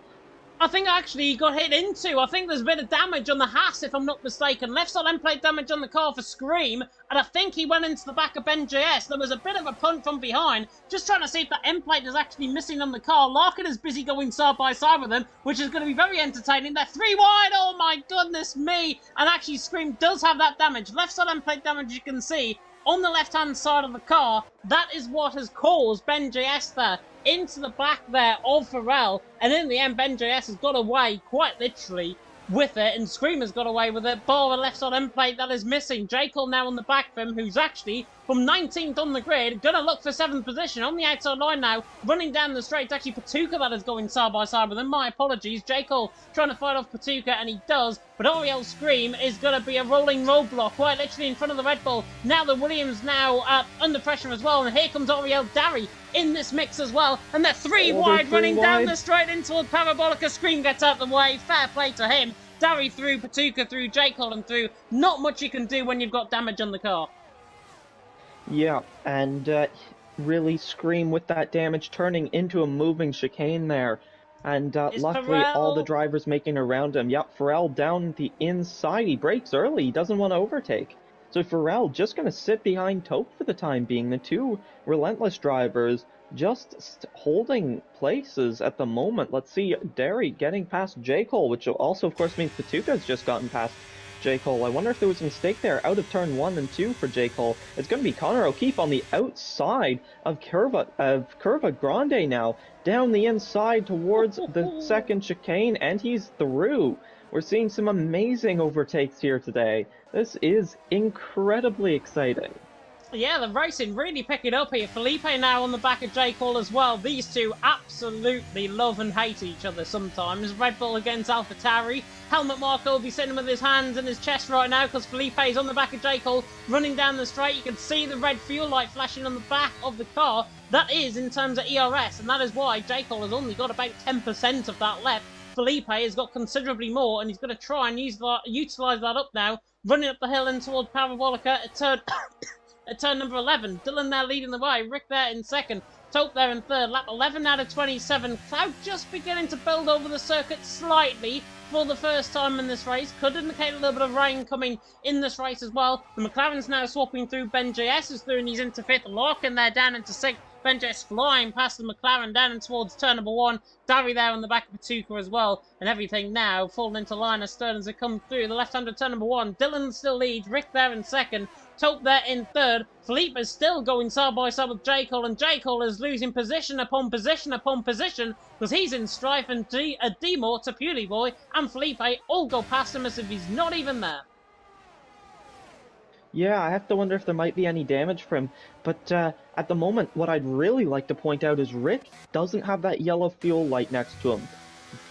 I think actually he got hit into. I think there's a bit of damage on the Haas, if I'm not mistaken. Left side end plate damage on the car for Scream, and I think he went into the back of Ben JS. There was a bit of a punt from behind, just trying to see if the end plate is actually missing on the car. Larkin is busy going side by side with him, which is going to be very entertaining. They're 3 wide, oh my goodness me! And actually Scream does have that damage. Left side end plate damage, you can see on the left-hand side of the car. That is what has caused Ben JS there into the back there of Farrell, and in the end Ben JS has got away quite literally with it, and Screamer's got away with it, bar a left side end plate that is missing. J. Cole now on the back of him, who's actually from 19th on the grid, gonna look for 7th position on the outside line now, running down the straight. It's actually Patuka that is going side by side with him. My apologies. J. Cole trying to fight off Patuka, and he does, but Oriel Scream is gonna be a rolling roadblock, quite literally in front of the Red Bull. Now the Williams now under pressure as well, and here comes Oriel Darry in this mix as well, and they're three wide running down the straight in towards Parabolica. Scream gets out the way, fair play to him. Darry through, Patuka through, J. Colin through. Not much you can do when you've got damage on the car. Yeah, and really Scream with that damage turning into a moving chicane there. And luckily all the drivers making around him. Yep, Pharrell down the inside. He brakes early. He doesn't want to overtake. So Pharrell just going to sit behind Taupe for the time being. The two relentless drivers just holding places at the moment. Let's see Derry getting past J. Cole, which also of course means Patuka's just gotten past J. Cole. I wonder if there was a mistake there out of turn 1 and 2 for J. Cole. It's going to be Connor O'Keefe on the outside of Curva Grande now, down the inside towards the second chicane, and he's through. We're seeing some amazing overtakes here today. This is incredibly exciting. Yeah, the racing really picking up here. Felipe now on the back of J. Cole as well. These two absolutely love and hate each other sometimes. Red Bull against AlphaTauri. Helmut Marko will be sitting with his hands in his chest right now because Felipe is on the back of J. Cole running down the straight. You can see the red fuel light flashing on the back of the car. That is in terms of ERS, and that is why J. Cole has only got about 10% of that left. Felipe has got considerably more, and he's going to try and utilise that up now. Running up the hill and towards Parabolica at turn number 11. Dylan there leading the way. Rick there in second. Taupe there in third. Lap 11 out of 27. Cloud just beginning to build over the circuit slightly for the first time in this race. Could indicate a little bit of rain coming in this race as well. The McLaren's now swapping through. Ben JS is through and he's into fifth. Larkin there down into sixth. Ben JS flying past the McLaren down and towards turn number 1. Darry there on the back of Patuka as well. And everything now falling into line as Stern as they come through. The left-hander turn number 1. Dylan still leads. Rick there in second. Taupe there in third. Felipe is still going side by side with J. Cole, and J. Cole is losing position upon position upon position because he's in strife, and Demore to Pewley Boy and Felipe all go past him as if he's not even there. Yeah, I have to wonder if there might be any damage for him, but at the moment what I'd really like to point out is Rick doesn't have that yellow fuel light next to him.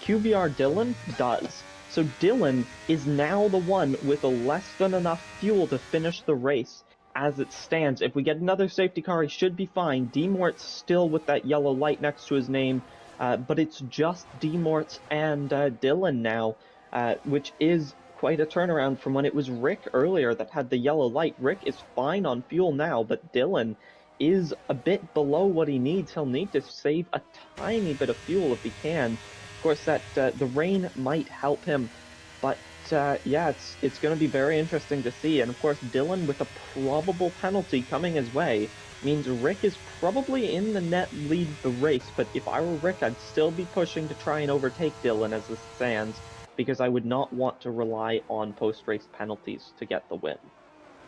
QVR Dylan does. So Dylan is now the one with less than enough fuel to finish the race as it stands. If we get another safety car, he should be fine. Demort's still with that yellow light next to his name, but it's just Demort's and Dylan now, which is quite a turnaround from when it was Rick earlier that had the yellow light. Rick is fine on fuel now, but Dylan is a bit below what he needs. He'll need to save a tiny bit of fuel if he can. Of course, that the rain might help him, but yeah, it's going to be very interesting to see. And of course, Dylan with a probable penalty coming his way means Rick is probably in the net lead the race. But if I were Rick, I'd still be pushing to try and overtake Dylan as this stands, because I would not want to rely on post-race penalties to get the win.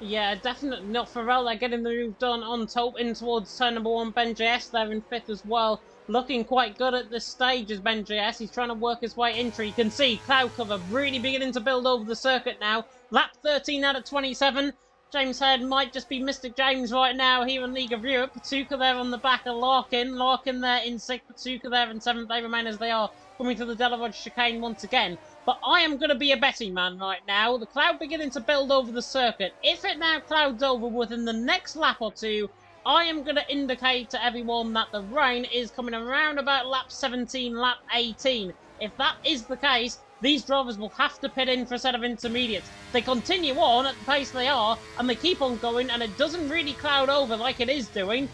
Yeah, definitely not. Pharrell there getting the move done on Taupe in towards turn number 1. Ben JS there in fifth as well. Looking quite good at this stage as Ben JS. He's trying to work his way into. You can see cloud cover really beginning to build over the circuit now. Lap 13 out of 27. James Head might just be Mr. James right now here in League of Europe. Patuka there on the back of Larkin. Larkin there in 6th. Patuka there in 7th. They remain as they are, coming to the Delarod chicane once again. But I am going to be a betting man right now. The cloud beginning to build over the circuit. If it now clouds over within the next lap or two, I am going to indicate to everyone that the rain is coming around about lap 17, lap 18. If that is the case, these drivers will have to pit in for a set of intermediates. They continue on at the pace they are, and they keep on going, and it doesn't really cloud over like it is doing.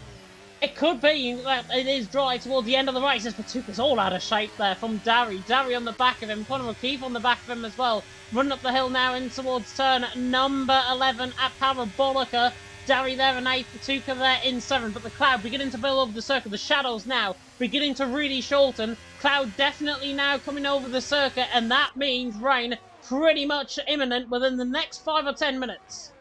It could be that it is dry towards the end of the race as Patuka's all out of shape there from Darry. Darry on the back of him, Connor O'Keefe on the back of him as well. Running up the hill now in towards turn number 11 at Parabolica. Darry there in 8th, Patuka there in 7th, but the cloud beginning to build over the circuit. The shadows now beginning to really shorten. Cloud definitely now coming over the circuit, and that means rain pretty much imminent within the next 5 or 10 minutes.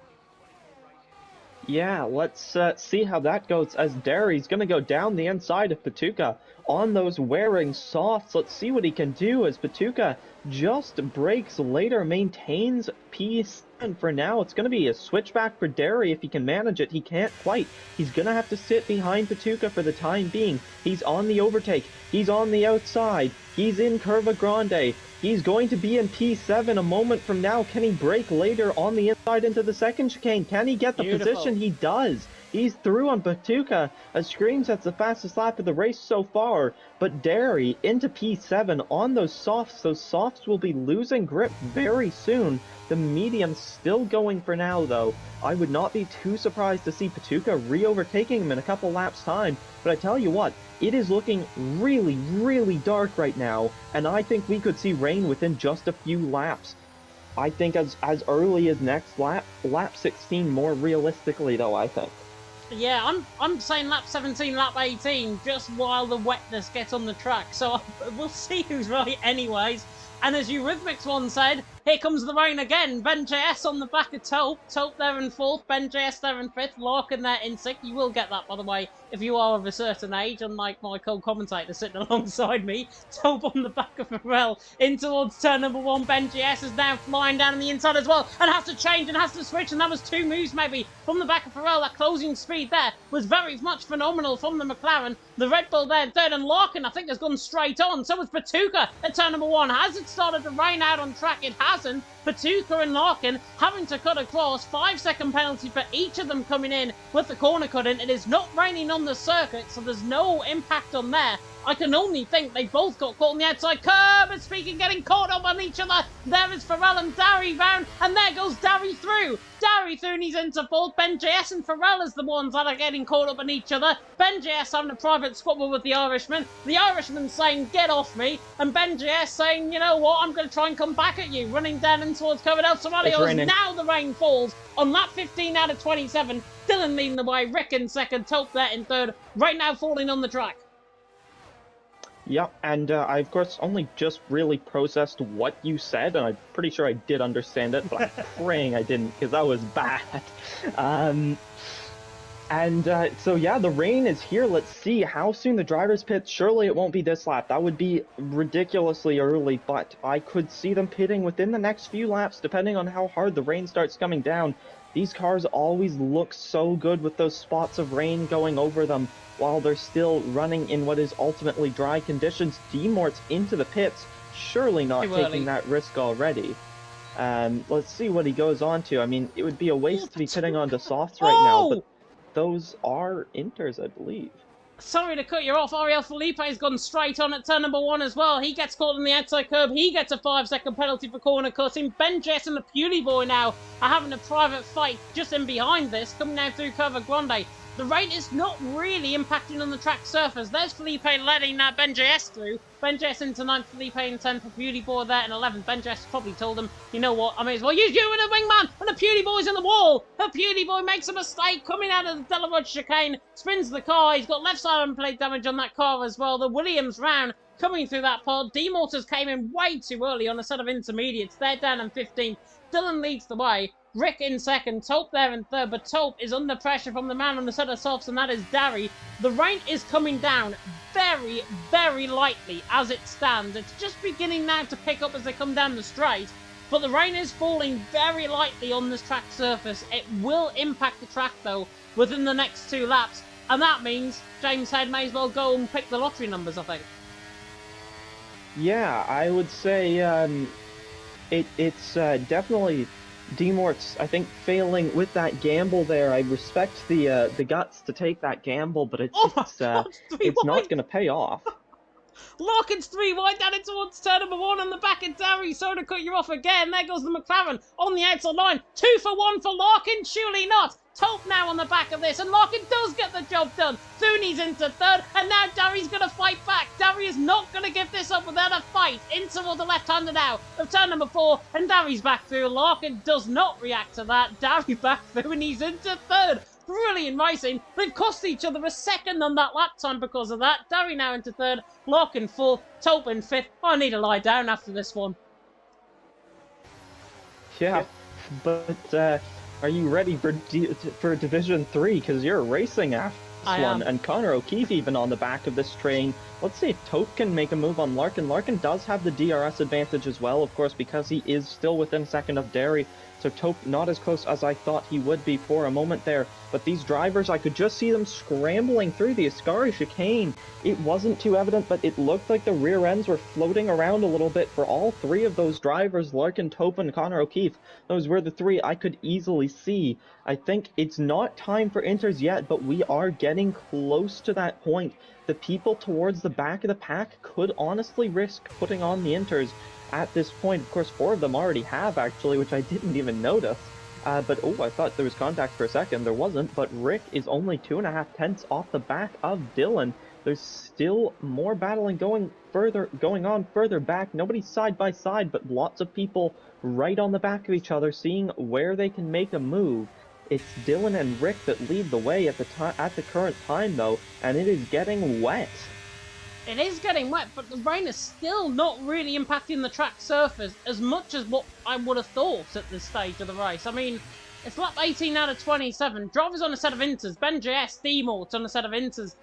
Yeah, let's see how that goes as Darry's going to go down the inside of Patuka on those wearing softs. Let's see what he can do as Patuka just breaks later, maintains P7 for now. It's going to be a switchback for Derry if he can manage it. He can't quite. He's going to have to sit behind Patuca for the time being. He's on the overtake. He's on the outside. He's in Curva Grande. He's going to be in P7 a moment from now. Can he break later on the inside into the second chicane? Can he get the position? He does. He's through on Patuca. A scream sets the fastest lap of the race so far. But Derry into P7 on those softs. Those softs will be losing grip very soon. The medium's still going for now, though. I would not be too surprised to see Patuca re-overtaking him in a couple laps' time. But I tell you what, it is looking really, really dark right now, and I think we could see rain within just a few laps. I think as early as next lap, lap 16 more realistically, though, I think. Yeah, I'm saying lap 17, lap 18, just while the wetness gets on the track. So we'll see who's right anyways. And as Eurythmics one said, here comes the rain again. Ben JS on the back of Taupe. Taupe there in fourth, Ben JS there in fifth, Larkin there in sixth. You will get that, by the way, if you are of a certain age, unlike my co-commentator sitting alongside me. Taupe on the back of Pharrell in towards turn number one. Ben JS is now flying down on the inside as well and has to change and has to switch, and that was two moves maybe from the back of Pharrell. That closing speed there was very much phenomenal from the McLaren. The Red Bull there in third, and Larkin I think has gone straight on. So was Patuca at turn number one. Has it started to rain out on track? It hasn't. Patuca and Larkin having to cut across. 5-second penalty for each of them coming in with the corner cut in. It is not raining on the circuit, so there's no impact on there. I can only think they both got caught on the outside curb, and speaking, getting caught up on each other. There is Pharrell and Darry round, and there goes Darry through. Darry through, and he's into fourth. Ben JS and Pharrell is the ones that are getting caught up on each other. Ben JS having a private squabble with the Irishman. The Irishman saying, get off me. And Ben JS saying, you know what, I'm going to try and come back at you. Running down in towards Covert El Somalia. Now the rain falls on lap 15 out of 27. Dylan leading the way. Rick in second. Taupe there in third. Right now falling on the track. Yep, and I, of course, only just really processed what you said, and I'm pretty sure I did understand it, but I'm praying I didn't, because that was bad. So yeah, the rain is here. Let's see how soon the drivers pit. Surely it won't be this lap. That would be ridiculously early, but I could see them pitting within the next few laps, depending on how hard the rain starts coming down. These cars always look so good with those spots of rain going over them while they're still running in what is ultimately dry conditions. D-Mort's into the pits, surely not taking that risk already. Let's see what he goes on to. I mean, it would be a waste to be pitting onto softs right now, but those are inters, I believe. Sorry to cut you off. Ariel Felipe has gone straight on at turn number one as well. He gets caught on the outside curb. He gets a 5-second penalty for corner cutting. Ben Jess and the Pewley boy now are having a private fight just in behind this, coming now through Curva Grande. The rain is not really impacting on the track surface. There's Felipe letting Ben JS through. Ben JS into 9th, Felipe in 10th, the Beauty Boy there in 11th. Ben JS probably told him, you know what, I may as well use you in a wingman. And the Beauty Boy's in the wall. The Beauty Boy makes a mistake coming out of the Delarod chicane. Spins the car. He's got left side and plate damage on that car as well. The Williams round coming through that pod. D-Mortars came in way too early on a set of intermediates. They're down in 15th. Dylan leads the way. Rick in second, Taupe there in third, but Taupe is under pressure from the man on the set of softs, and that is Darry. The rain is coming down very, very lightly as it stands. It's just beginning now to pick up as they come down the straight, but the rain is falling very lightly on this track surface. It will impact the track, though, within the next 2 laps, and that means James Head may as well go and pick the lottery numbers, I think. Yeah, I would say it's definitely D-Mort's, I think, failing with that gamble there. I respect the guts to take that gamble, but it's not going to pay off. Larkin's 3 wide down it towards turn number 1 on the back of Darry. Sorry to cut you off again. There goes the McLaren on the outside line. 2 for 1 for Larkin. Surely not. Taupe now on the back of this, and Larkin does get the job done. Thuni's into third, and now Darry's going to fight back. Darry is not going to give this up without a fight. In toward the left-hander now of turn number 4, and Darry's back through. Larkin does not react to that. Darry back through, and he's into third. Brilliant racing. They've cost each other a second on that lap time because of that. Darry now into third, Larkin fourth, Taupe in fifth. I need to lie down after this one. Yeah, but are you ready for Division 3? Because you're racing after this one, and Connor O'Keefe even on the back of this train. Let's see if Tope can make a move on Larkin. Larkin does have the DRS advantage as well, of course, because he is still within a second of Derry. So Tope not as close as I thought he would be for a moment there. But these drivers, I could just see them scrambling through the Ascari chicane. It wasn't too evident, but it looked like the rear ends were floating around a little bit for all three of those drivers, Larkin, Tope, and Connor O'Keefe. Those were the three I could easily see. I think it's not time for inters yet, but we are getting close to that point. The people towards the back of the pack could honestly risk putting on the inters at this point. Of course, 4 of them already have, actually, which I didn't even notice. But, oh, I thought there was contact for a second. There wasn't, but Rick is only 2.5 tenths off the back of Dylan. There's still more battling going on further back. Nobody's side by side, but lots of people right on the back of each other, seeing where they can make a move. It's Dylan and Rick that lead the way at the current time, though, and it is getting wet. It is getting wet, but the rain is still not really impacting the track surface as much as what I would have thought at this stage of the race. I mean, it's lap 18 out of 27. Drivers on a set of inters. Ben JS, D-Mort on a set of inters.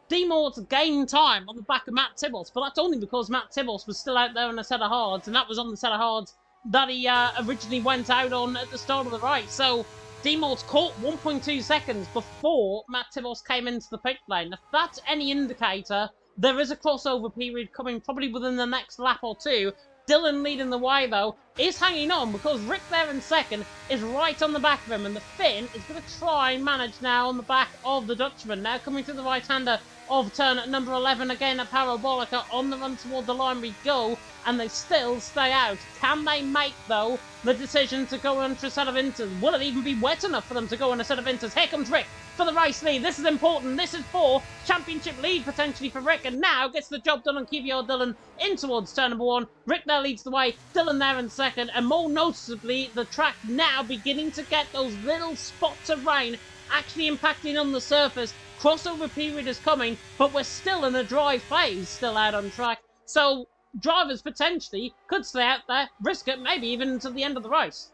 D-Mort's gained time on the back of Matt Tibbles, but that's only because Matt Tibbles was still out there on a set of hards, and that was on the set of hards that he originally went out on at the start of the race. So D-Mort's caught 1.2 seconds before Matt Tibbles came into the pit lane. If that's any indicator, there is a crossover period coming probably within the next lap or two. Dylan leading the way, though, is hanging on because Rick there in second is right on the back of him, and the Finn is going to try and manage now on the back of the Dutchman. Now coming through the right-hander of turn at number 11, again at Parabolica. On the run toward the line we go, and they still stay out. Can they make, though, the decision to go on to a set of inters? Will it even be wet enough for them to go on a set of inters? Here comes Rick for the race lead. This is important. This is for championship lead potentially for Rick, and now gets the job done on Kvyat Dylan in towards turn number 1. Rick there leads the way, Dylan there in second, and more noticeably the track now beginning to get those little spots of rain actually impacting on the surface. Crossover period is coming, but we're still in a dry phase, still out on track. So drivers potentially could stay out there, risk it, maybe even until the end of the race.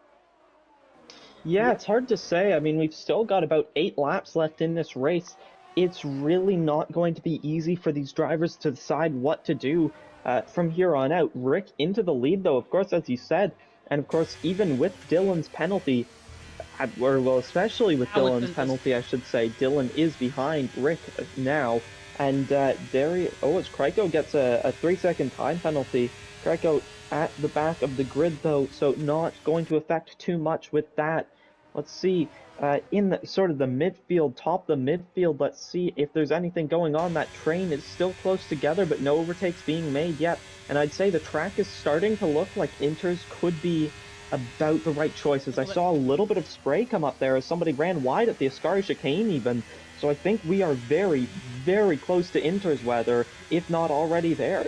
Yeah, it's hard to say. I mean, we've still got about 8 laps left in this race. It's really not going to be easy for these drivers to decide what to do from here on out. Rick into the lead, though, of course, as you said. And, of course, even with Dylan's penalty, especially with Dylan's penalty, I should say, Dylan is behind Rick now. And Derry, as Kryko gets a 3-second time penalty. Kryko at the back of the grid, though, so not going to affect too much with that. Let's see, in the sort of the midfield, top of the midfield, let's see if there's anything going on. That train is still close together, but no overtakes being made yet. And I'd say the track is starting to look like inters could be about the right choices. I saw a little bit of spray come up there as somebody ran wide at the Ascari chicane even. So I think we are very, very close to inters weather, if not already there.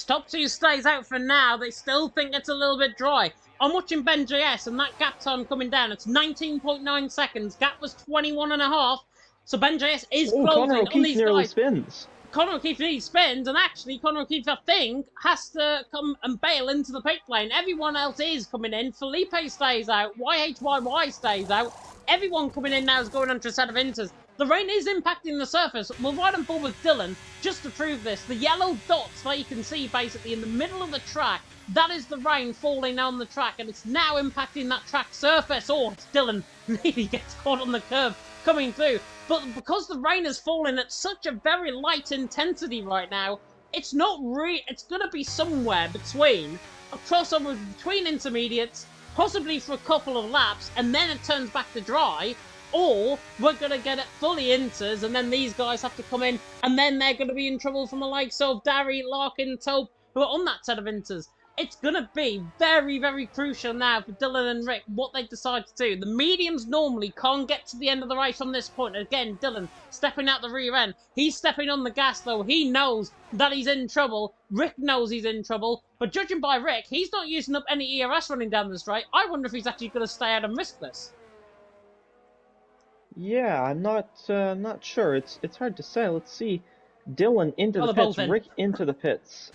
Top 2 stays out for now. They still think it's a little bit dry. I'm watching Ben JS, and that gap time coming down. It's 19.9 seconds. Gap was 21.5. So Ben JS is closing Connor on O'Keefe these nearly guys. spins. Connor O'Keefe nearly spins, and actually Connor O'Keefe, I think, has to come and bail into the pit lane. Everyone else is coming in. Felipe stays out. YHYY stays out. Everyone coming in now is going onto a set of inters. The rain is impacting the surface. We'll ride on board with Dylan just to prove this. The yellow dots that you can see basically in the middle of the track, that is the rain falling on the track, and it's now impacting that track surface. Oh, it's Dylan nearly gets caught on the curb coming through. But because the rain is falling at such a very light intensity right now, it's not it's going to be somewhere between a crossover between intermediates, possibly for a couple of laps, and then it turns back to dry. Or we're going to get it fully inters, and then these guys have to come in, and then they're going to be in trouble from the likes of Derry, Larkin, Tope, who are on that set of inters. It's going to be very, very crucial now for Dylan and Rick what they decide to do. The mediums normally can't get to the end of the race from this point. Again, Dylan stepping out the rear end. He's stepping on the gas, though. He knows that he's in trouble. Rick knows he's in trouble. But judging by Rick, he's not using up any ERS running down the straight. I wonder if he's actually going to stay out and risk this. Yeah, I'm not sure. It's hard to say. Let's see. Dylan into the pits, Rick into the pits.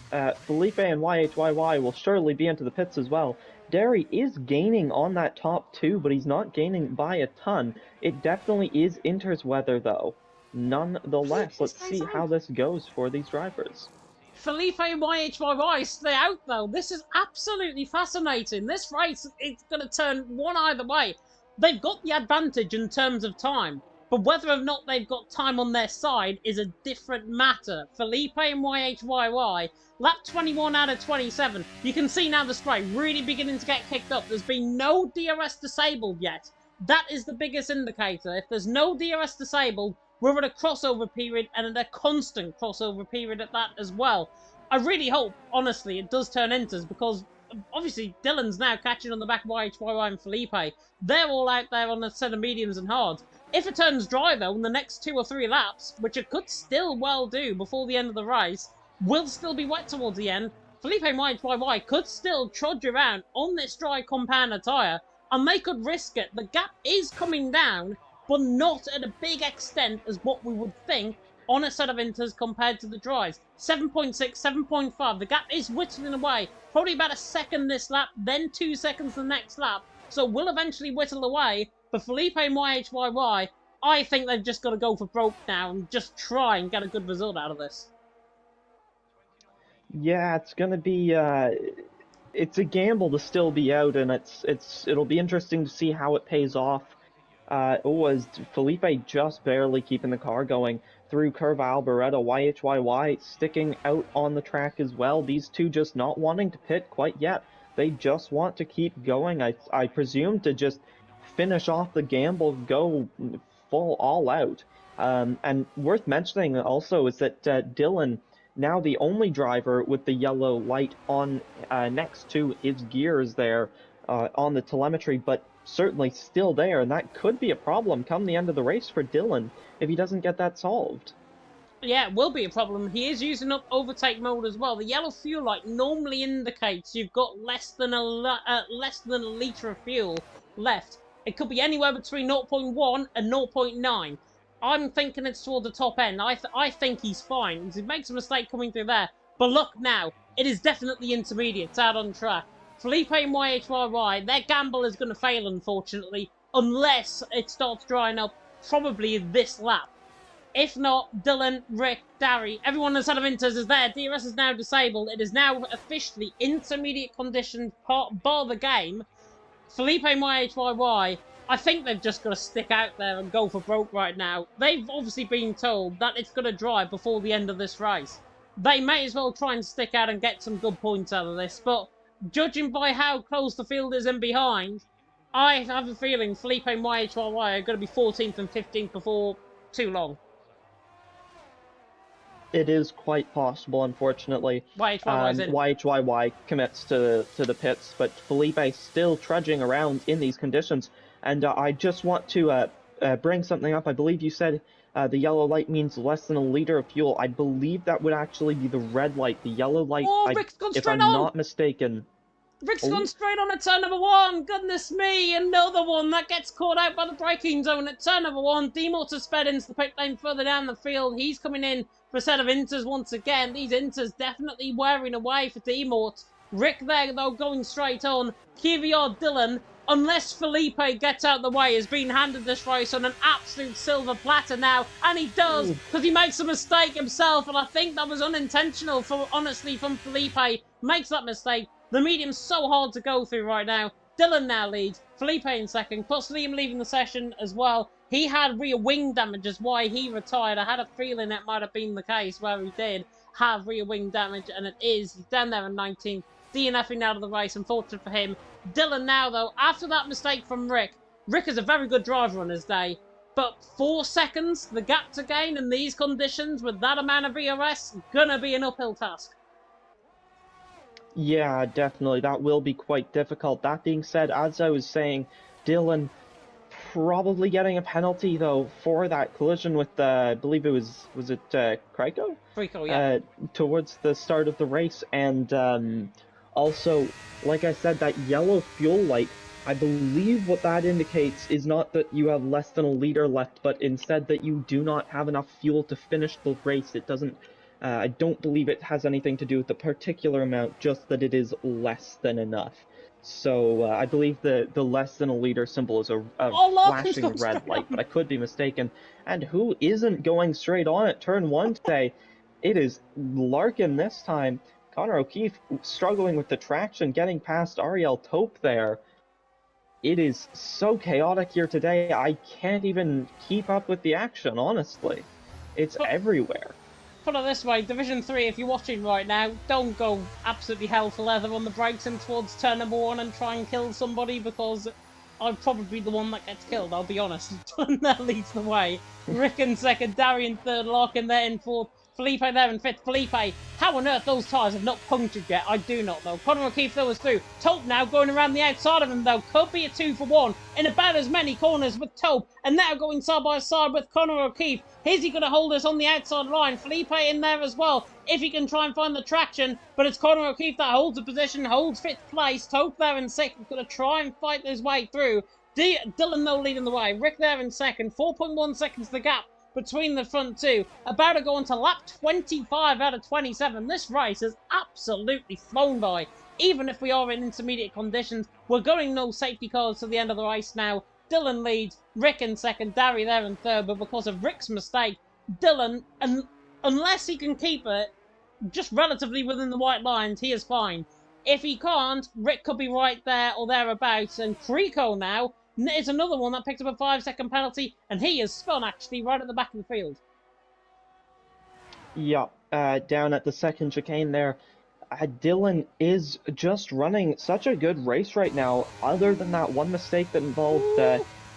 Felipe and YHYY will surely be into the pits as well. Derry is gaining on that top 2, but he's not gaining by a ton. It definitely is inters weather, though. nonetheless. Let's see how this goes for these drivers. Felipe and YHYY stay out though. This is absolutely fascinating. This race is going to turn one either way. They've got the advantage in terms of time, but whether or not they've got time on their side is a different matter. Felipe and YHYY, lap 21 out of 27. You can see now the spray really beginning to get kicked up. There's been no DRS disabled yet. That is the biggest indicator. If there's no DRS disabled, we're at a crossover period, and at a constant crossover period at that as well. I really hope, honestly, it does turn inters, because obviously Dylan's now catching on the back of YHYY and Felipe. They're all out there on a set of mediums and hards. If it turns dry, though, in the next 2 or 3 laps, which it could still well do before the end of the race, will still be wet towards the end, Felipe and YHYY could still trudge around on this dry compounder tyre, and they could risk it. The gap is coming down, but not at a big extent as what we would think on a set of inters compared to the dries. 7.6, 7.5, the gap is whittling away. Probably about a second this lap, then 2 seconds the next lap. So it will eventually whittle away, but Felipe and YHYY, I think they've just got to go for broke now and just try and get a good result out of this. Yeah, it's gonna be it's a gamble to still be out, and it'll be interesting to see how it pays off. As Felipe just barely keeping the car going through Curva Alberetta, YHYY sticking out on the track as well. These two just not wanting to pit quite yet. They just want to keep going, I presume, to just finish off the gamble, go full all out. And worth mentioning also is that Dylan, now the only driver with the yellow light on next to his gears there on the telemetry, but certainly still there, and that could be a problem come the end of the race for Dylan if he doesn't get that solved. Yeah, it will be a problem. He is using up overtake mode as well. The yellow fuel light normally indicates you've got less than a litre of fuel left. It could be anywhere between 0.1 and 0.9. I'm thinking it's toward the top end. I think he's fine. He makes a mistake coming through there. But look now, it is definitely intermediate. Out on track. Felipe and YHYY, their gamble is going to fail, unfortunately, unless it starts drying up, probably this lap. If not, Dylan, Rick, Darry, everyone that's had of inters is there. DRS is now disabled. It is now officially intermediate conditions, bar the game. Felipe and YHYY, I think they've just got to stick out there and go for broke right now. They've obviously been told that it's going to dry before the end of this race. They may as well try and stick out and get some good points out of this, but judging by how close the field is in behind, I have a feeling Felipe and YHYY are going to be 14th and 15th before too long. It is quite possible, unfortunately. YHYY commits to the pits, but Felipe still trudging around in these conditions. And I just want to bring something up. I believe you said the yellow light means less than a liter of fuel. I believe that would actually be the red light. The yellow light, if I'm not mistaken. Rick's gone straight on at turn number 1. Goodness me, another one that gets caught out by the braking zone at turn number 1. D-Mort has sped into the pit lane further down the field. He's coming in for a set of inters once again. These inters definitely wearing away for D-Mort. Rick there, though, going straight on. Kvyat Dylan, unless Felipe gets out of the way, has been handed this race on an absolute silver platter now. And he does, because he makes a mistake himself. And I think that was unintentional, honestly, from Felipe. Makes that mistake. The medium's so hard to go through right now. Dylan now leads. Felipe in second. Possibly him leaving the session as well. He had rear wing damage is why he retired. I had a feeling that might have been the case where he did have rear wing damage, and it is. He's down there in 19th. DNFing out of the race. Unfortunate for him. Dylan now, though, after that mistake from Rick. Rick is a very good driver on his day. But 4 seconds, the gap to gain in these conditions with that amount of VRS, gonna be an uphill task. Yeah, definitely. That will be quite difficult. That being said, as I was saying, Dylan probably getting a penalty, though, for that collision with, I believe it was it Kryko? Kryko, yeah. Towards the start of the race. And also, like I said, that yellow fuel light, I believe what that indicates is not that you have less than a liter left, but instead that you do not have enough fuel to finish the race. It doesn't... I don't believe it has anything to do with the particular amount, just that it is less than enough. So I believe the less than a liter symbol is a Oh, Larkin's flashing going red straight light, but on. I could be mistaken. And who isn't going straight on at turn one today? It is Larkin this time. Connor O'Keefe struggling with the traction, getting past Ariel Taupe there. It is so chaotic here today, I can't even keep up with the action, honestly. It's everywhere. Put it this way, Division 3, if you're watching right now, don't go absolutely hell for leather on the brakes and towards turn number 1 and try and kill somebody, because I'd probably be the one that gets killed, I'll be honest. That leads the way. Rick in second, Darian third, Larkin there in fourth, Felipe there in fifth. Felipe, how on earth those tyres have not punctured yet, I do not know. Connor O'Keefe though is through. Taupe now going around the outside of him though. Could be a 2 for 1 in about as many corners with Taupe. And now going side by side with Connor O'Keefe. Is he going to hold us on the outside line? Felipe in there as well, if he can try and find the traction. But it's Connor O'Keefe that holds the position, holds fifth place. Taupe there in sixth, going to try and fight his way through. Dylan though leading the way. Rick there in second. 4.1 seconds the gap between the front two. About to go on to lap 25 out of 27. This race has absolutely flown by. Even if we are in intermediate conditions, we're going no safety cars to the end of the race now. Dylan leads, Rick in second, Darry there in third, but because of Rick's mistake, Dylan, unless he can keep it just relatively within the white lines, he is fine. If he can't, Rick could be right there or thereabouts, and Creco now is another one that picked up a 5-second penalty, and he is spun actually right at the back of the field. Yeah, down at the second chicane there. Dylan is just running such a good race right now, other than that one mistake that involved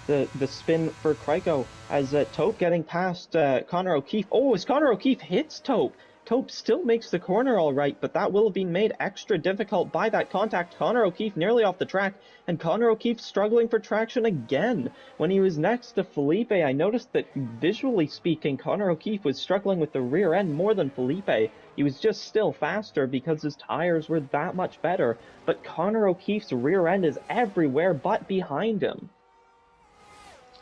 the spin for Creco, as Taupe getting past Connor O'Keefe. Oh, as Connor O'Keefe hits Taupe. Taupe still makes the corner all right, but that will have been made extra difficult by that contact. Connor O'Keefe nearly off the track, and Connor O'Keefe struggling for traction again. When he was next to Felipe, I noticed that visually speaking, Connor O'Keefe was struggling with the rear end more than Felipe. He was just still faster because his tires were that much better, but Connor O'Keefe's rear end is everywhere but behind him.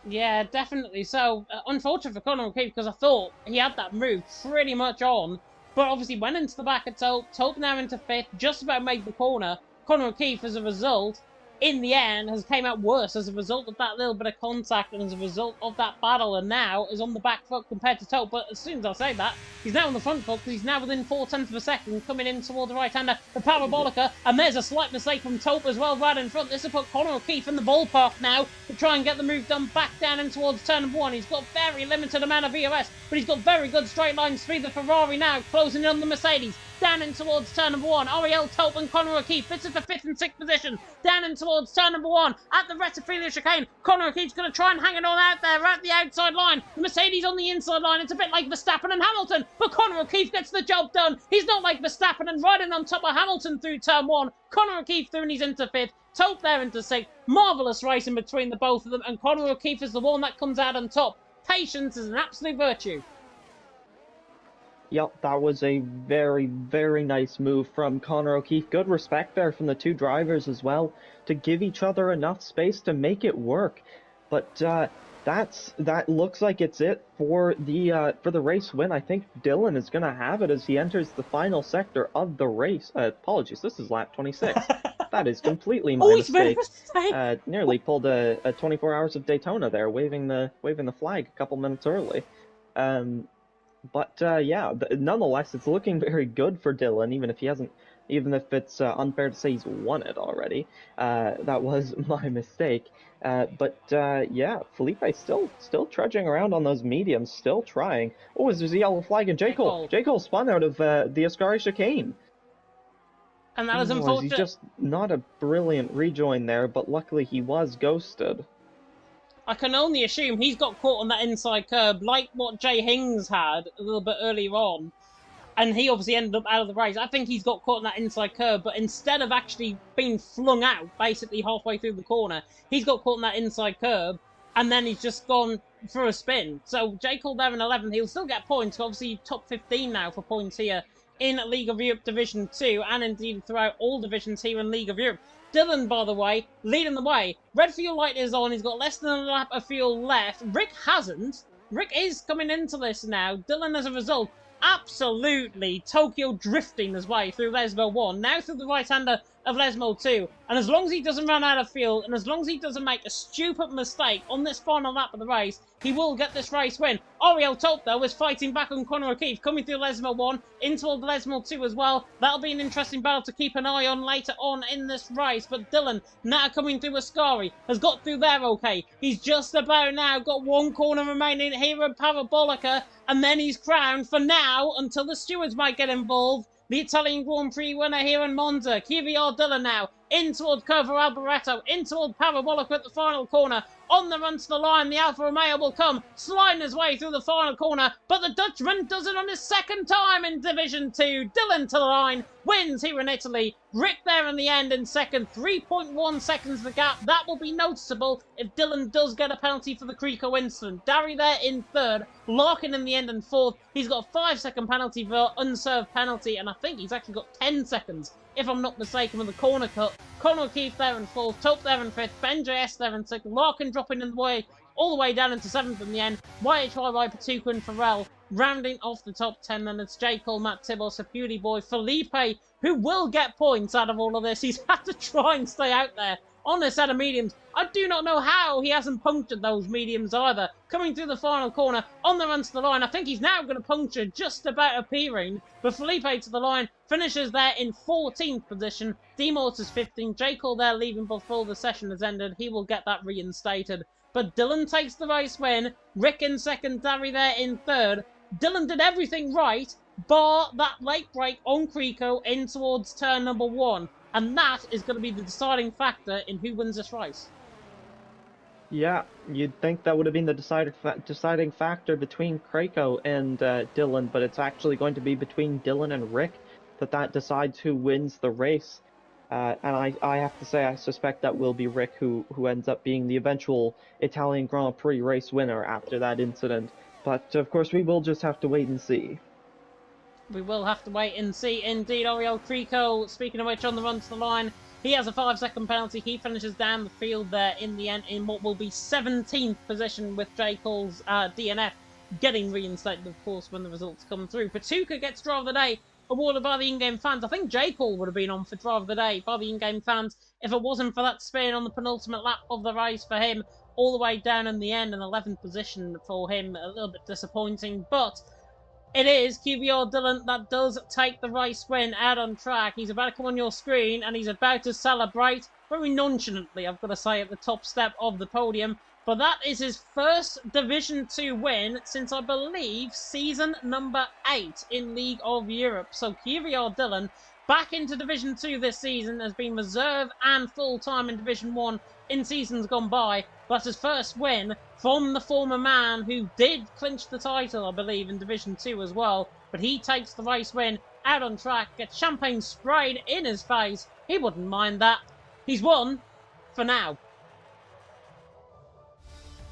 Yeah, definitely. So, unfortunate for Connor O'Keefe, because I thought he had that move pretty much on, but obviously went into the back of Taupe. Taupe now into fifth, just about made the corner. Connor O'Keefe, as a result, in the end, has came out worse as a result of that little bit of contact and as a result of that battle, and now is on the back foot compared to Taupe. But as soon as I say that, he's now on the front foot because he's now within 0.4 of a second coming in toward the right-hander, the Parabolica, and there's a slight mistake from Taupe as well right in front. This will put Connor O'Keefe in the ballpark now to try and get the move done back down in towards turn number 1. He's got very limited amount of EOS, but he's got very good straight line speed. The Ferrari now closing in on the Mercedes. Down in towards turn number 1. Ariel Taupe and Connor O'Keefe. Fits into 5th and 6th position. Down in towards turn number 1. At the Retifilio chicane. Connor O'Keefe's going to try and hang it on out there at the outside line. The Mercedes on the inside line. It's a bit like Verstappen and Hamilton, but Connor O'Keefe gets the job done. He's not like Verstappen and riding on top of Hamilton through turn 1. Connor O'Keefe through and he's into 5th. Taupe there into 6th. Marvellous racing between the both of them, and Connor O'Keefe is the one that comes out on top. Patience is an absolute virtue. Yep, that was a very, very nice move from Connor O'Keefe. Good respect there from the two drivers as well to give each other enough space to make it work. But that looks like it's it for the race win. I think Dylan is going to have it as he enters the final sector of the race. Apologies, this is lap 26. That is completely my mistake. Nearly pulled a 24 hours of Daytona there, waving the flag a couple minutes early. But yeah, nonetheless, it's looking very good for Dylan, even if it's unfair to say he's won it already. That was my mistake. But yeah, Felipe still trudging around on those mediums, still trying. Oh, there's a yellow flag, and J. Cole spun out of the Ascari chicane. And that was unfortunate. He's just not a brilliant rejoin there, but luckily he was ghosted. I can only assume he's got caught on that inside curb, like what Jay Hings had a little bit earlier on. And he obviously ended up out of the race. I think he's got caught on that inside curb, but instead of actually being flung out, basically halfway through the corner, he's got caught on that inside curb, and then he's just gone for a spin. So Jay Cole there in 11th, he'll still get points. Obviously, top 15 now for points here in League of Europe Division 2, and indeed throughout all divisions here in League of Europe. Dylan, by the way, leading the way. Red fuel light is on. He's got less than a lap of fuel left. Rick hasn't. Rick is coming into this now. Dylan, as a result, absolutely Tokyo drifting his way through Lesbo 1. Now through the right-hander of Lesmo 2. And as long as he doesn't run out of fuel, and as long as he doesn't make a stupid mistake on this final lap of the race, he will get this race win. Ariel Tope, though, is fighting back on Conor O'Keefe, coming through Lesmo 1, into Lesmo 2 as well. That'll be an interesting battle to keep an eye on later on in this race. But Dylan, now coming through Ascari, has got through there okay. He's just about now got one corner remaining here at Parabolica, and then he's crowned for now, until the stewards might get involved, the Italian Grand Prix winner here in Monza. Kvyat Dillon now in toward Curva Alboreto, in toward Parabolica at the final corner. On the run to the line, the Alfa Romeo will come, sliding his way through the final corner, but the Dutchman does it on his second time in Division 2. Dillon to the line, wins here in Italy. Rick there in the end in second, 3.1 seconds the gap. That will be noticeable if Dillon does get a penalty for the Creco incident. Darry there in third, Larkin in the end in fourth. He's got a 5-second penalty for unserved penalty, and I think he's actually got 10 seconds, if I'm not mistaken, with the corner cut. Conor O'Keefe there in fourth, Tope there in fifth, Ben JS there in sixth, Larkin dropping in the way, all the way down into seventh in the end. YHYY, Patuca and Farrell rounding off the top 10. Then it's J. Cole, Matt Tibos, a beauty boy, Felipe, who will get points out of all of this. He's had to try and stay out there on a set of mediums. I do not know how he hasn't punctured those mediums either. Coming through the final corner, on the run to the line. I think he's now going to puncture just about appearing. But Felipe to the line, finishes there in 14th position. D-Mortis 15th. J. Cole there leaving before the session has ended. He will get that reinstated. But Dillon takes the race win. Rick in second, Darry there in third. Dillon did everything right, bar that late break on Creco in towards turn number 1. And that is going to be the deciding factor in who wins this race. Yeah, you'd think that would have been the deciding factor between Creco and Dillon, but it's actually going to be between Dillon and Rick that decides who wins the race. And I have to say, I suspect that will be Rick who ends up being the eventual Italian Grand Prix race winner after that incident. But, of course, we will just have to wait and see. We will have to wait and see. Indeed, Oriol Creco, speaking of which, on the run to the line, he has a 5-second penalty. He finishes down the field there in the end in what will be 17th position, with J. Cole's DNF getting reinstated, of course, when the results come through. Patuca gets Driver of the Day, awarded by the in-game fans. I think J. Cole would have been on for Driver of the Day by the in-game fans if it wasn't for that spin on the penultimate lap of the race for him, all the way down in the end, in 11th position for him. A little bit disappointing, but it is Kvyat Dillon that does take the race win out on track. He's about to come on your screen, and he's about to celebrate very nonchalantly, I've got to say, at the top step of the podium. But that is his first Division 2 win since, I believe, season number 8 in League of Europe. So Kvyat Dillon back into Division 2 this season, has been reserve and full-time in Division 1 in seasons gone by. That's his first win from the former man who did clinch the title, I believe, in Division 2 as well. But he takes the race win out on track, gets champagne sprayed in his face. He wouldn't mind that. He's won for now.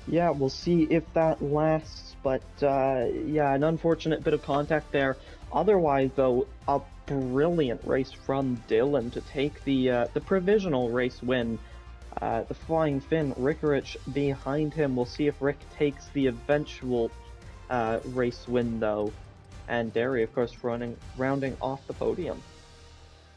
Yeah, we'll see if that lasts, but yeah, an unfortunate bit of contact there. Otherwise, though, a brilliant race from Dillon to take the provisional race win. The Flying Finn, Rickarich behind him. We'll see if Rick takes the eventual race win, though. And Darry, of course, rounding off the podium.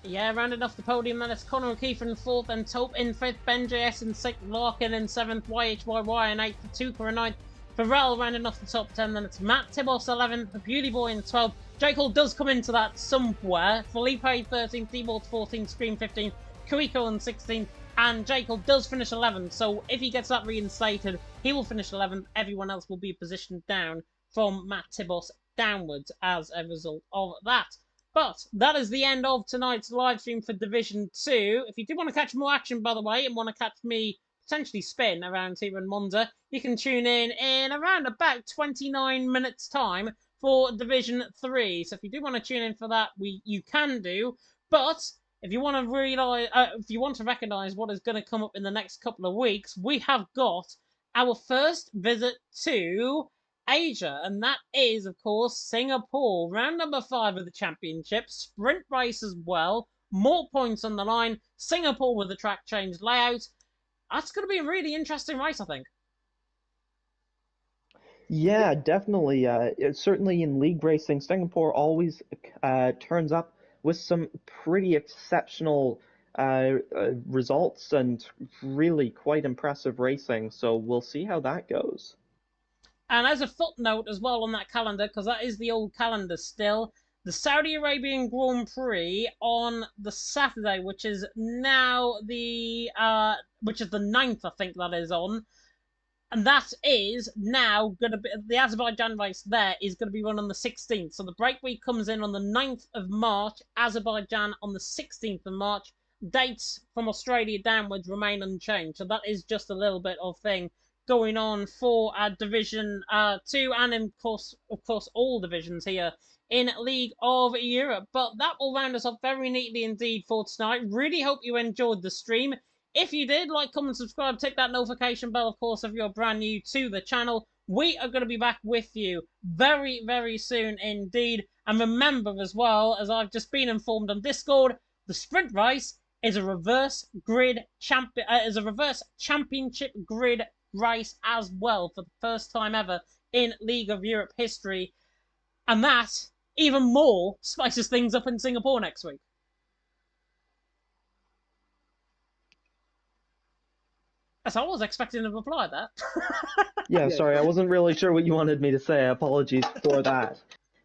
Yeah, rounding off the podium, then it's Conor O'Keefe in 4th, and Tope in 5th, Ben JS in 6th, Larkin in 7th, YHYY in 8th, Patuca in 9th, Farrell rounding off the top 10, then it's Matt Tibos 11th, the Beauty Boy in 12th, J. Cole does come into that somewhere, Felipe 13th, D-Bolt 14th, Scream 15th, Kuiko in 16th, and J. Cole does finish 11th, so if he gets that reinstated, he will finish 11th, everyone else will be positioned down from Matt Tibos downwards as a result of that. But that is the end of tonight's live stream for Division 2. If you do want to catch more action, by the way, and want to catch me potentially spin around here in Monza, you can tune in around about 29 minutes' time for Division 3. So if you do want to tune in for that, you can do. But if you want to recognise what is going to come up in the next couple of weeks, we have got our first visit to Asia, and that is, of course, Singapore. Round number 5 of the championship. Sprint race as well. More points on the line. Singapore with the track change layout. That's going to be a really interesting race, I think. Yeah, definitely. Certainly in league racing, Singapore always turns up with some pretty exceptional results and really quite impressive racing. So we'll see how that goes. And as a footnote as well on that calendar, because that is the old calendar still, the Saudi Arabian Grand Prix on the Saturday, which is now which is the 9th, I think that is on. And that is now going to be the Azerbaijan race. There is going to be run on the 16th. So the break week comes in on the 9th of March, Azerbaijan on the 16th of March. Dates from Australia downwards remain unchanged. So that is just a little bit of thing going on for Division 2 and of course, all divisions here in League of Europe. But that will round us up very neatly indeed for tonight. Really hope you enjoyed the stream. If you did, like, comment, subscribe, tick that notification bell, of course, if you're brand new to the channel. We are going to be back with you very, very soon indeed. And remember as well, as I've just been informed on Discord, the sprint race is a reverse championship grid race as well for the first time ever in League of Europe history. And that, even more, spices things up in Singapore next week. So I was expecting a reply to that. Yeah, sorry, I wasn't really sure what you wanted me to say. Apologies for that.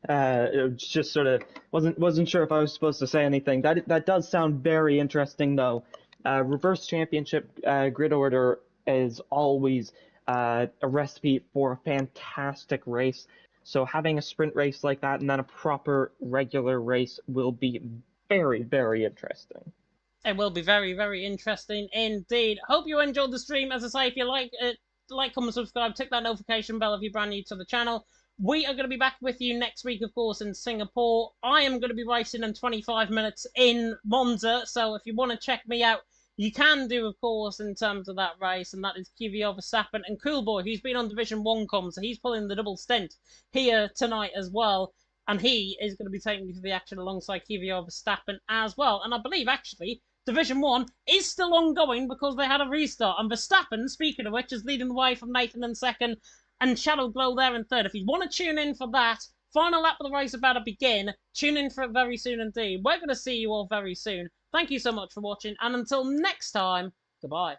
It was just sort of wasn't sure if I was supposed to say anything. That does sound very interesting, though. Reverse championship grid order is always a recipe for a fantastic race. So having a sprint race like that and then a proper regular race will be very, very interesting. It will be very, very interesting indeed. Hope you enjoyed the stream. As I say, if you like it, like, comment, subscribe, tick that notification bell if you're brand new to the channel. We are going to be back with you next week, of course, in Singapore. I am going to be racing in 25 minutes in Monza, so if you want to check me out, you can do, of course, in terms of that race, and that is Kvyat Verstappen and Coolboy, who's been on Division 1 com, so he's pulling the double stint here tonight as well. And he is going to be taking you to the action alongside Kvyat Verstappen as well. And I believe, actually, Division 1 is still ongoing because they had a restart. And Verstappen, speaking of which, is leading the way from Nathan in second and Shadow Glow there in third. If you want to tune in for that, final lap of the race about to begin. Tune in for it very soon indeed. We're going to see you all very soon. Thank you so much for watching. And until next time, goodbye.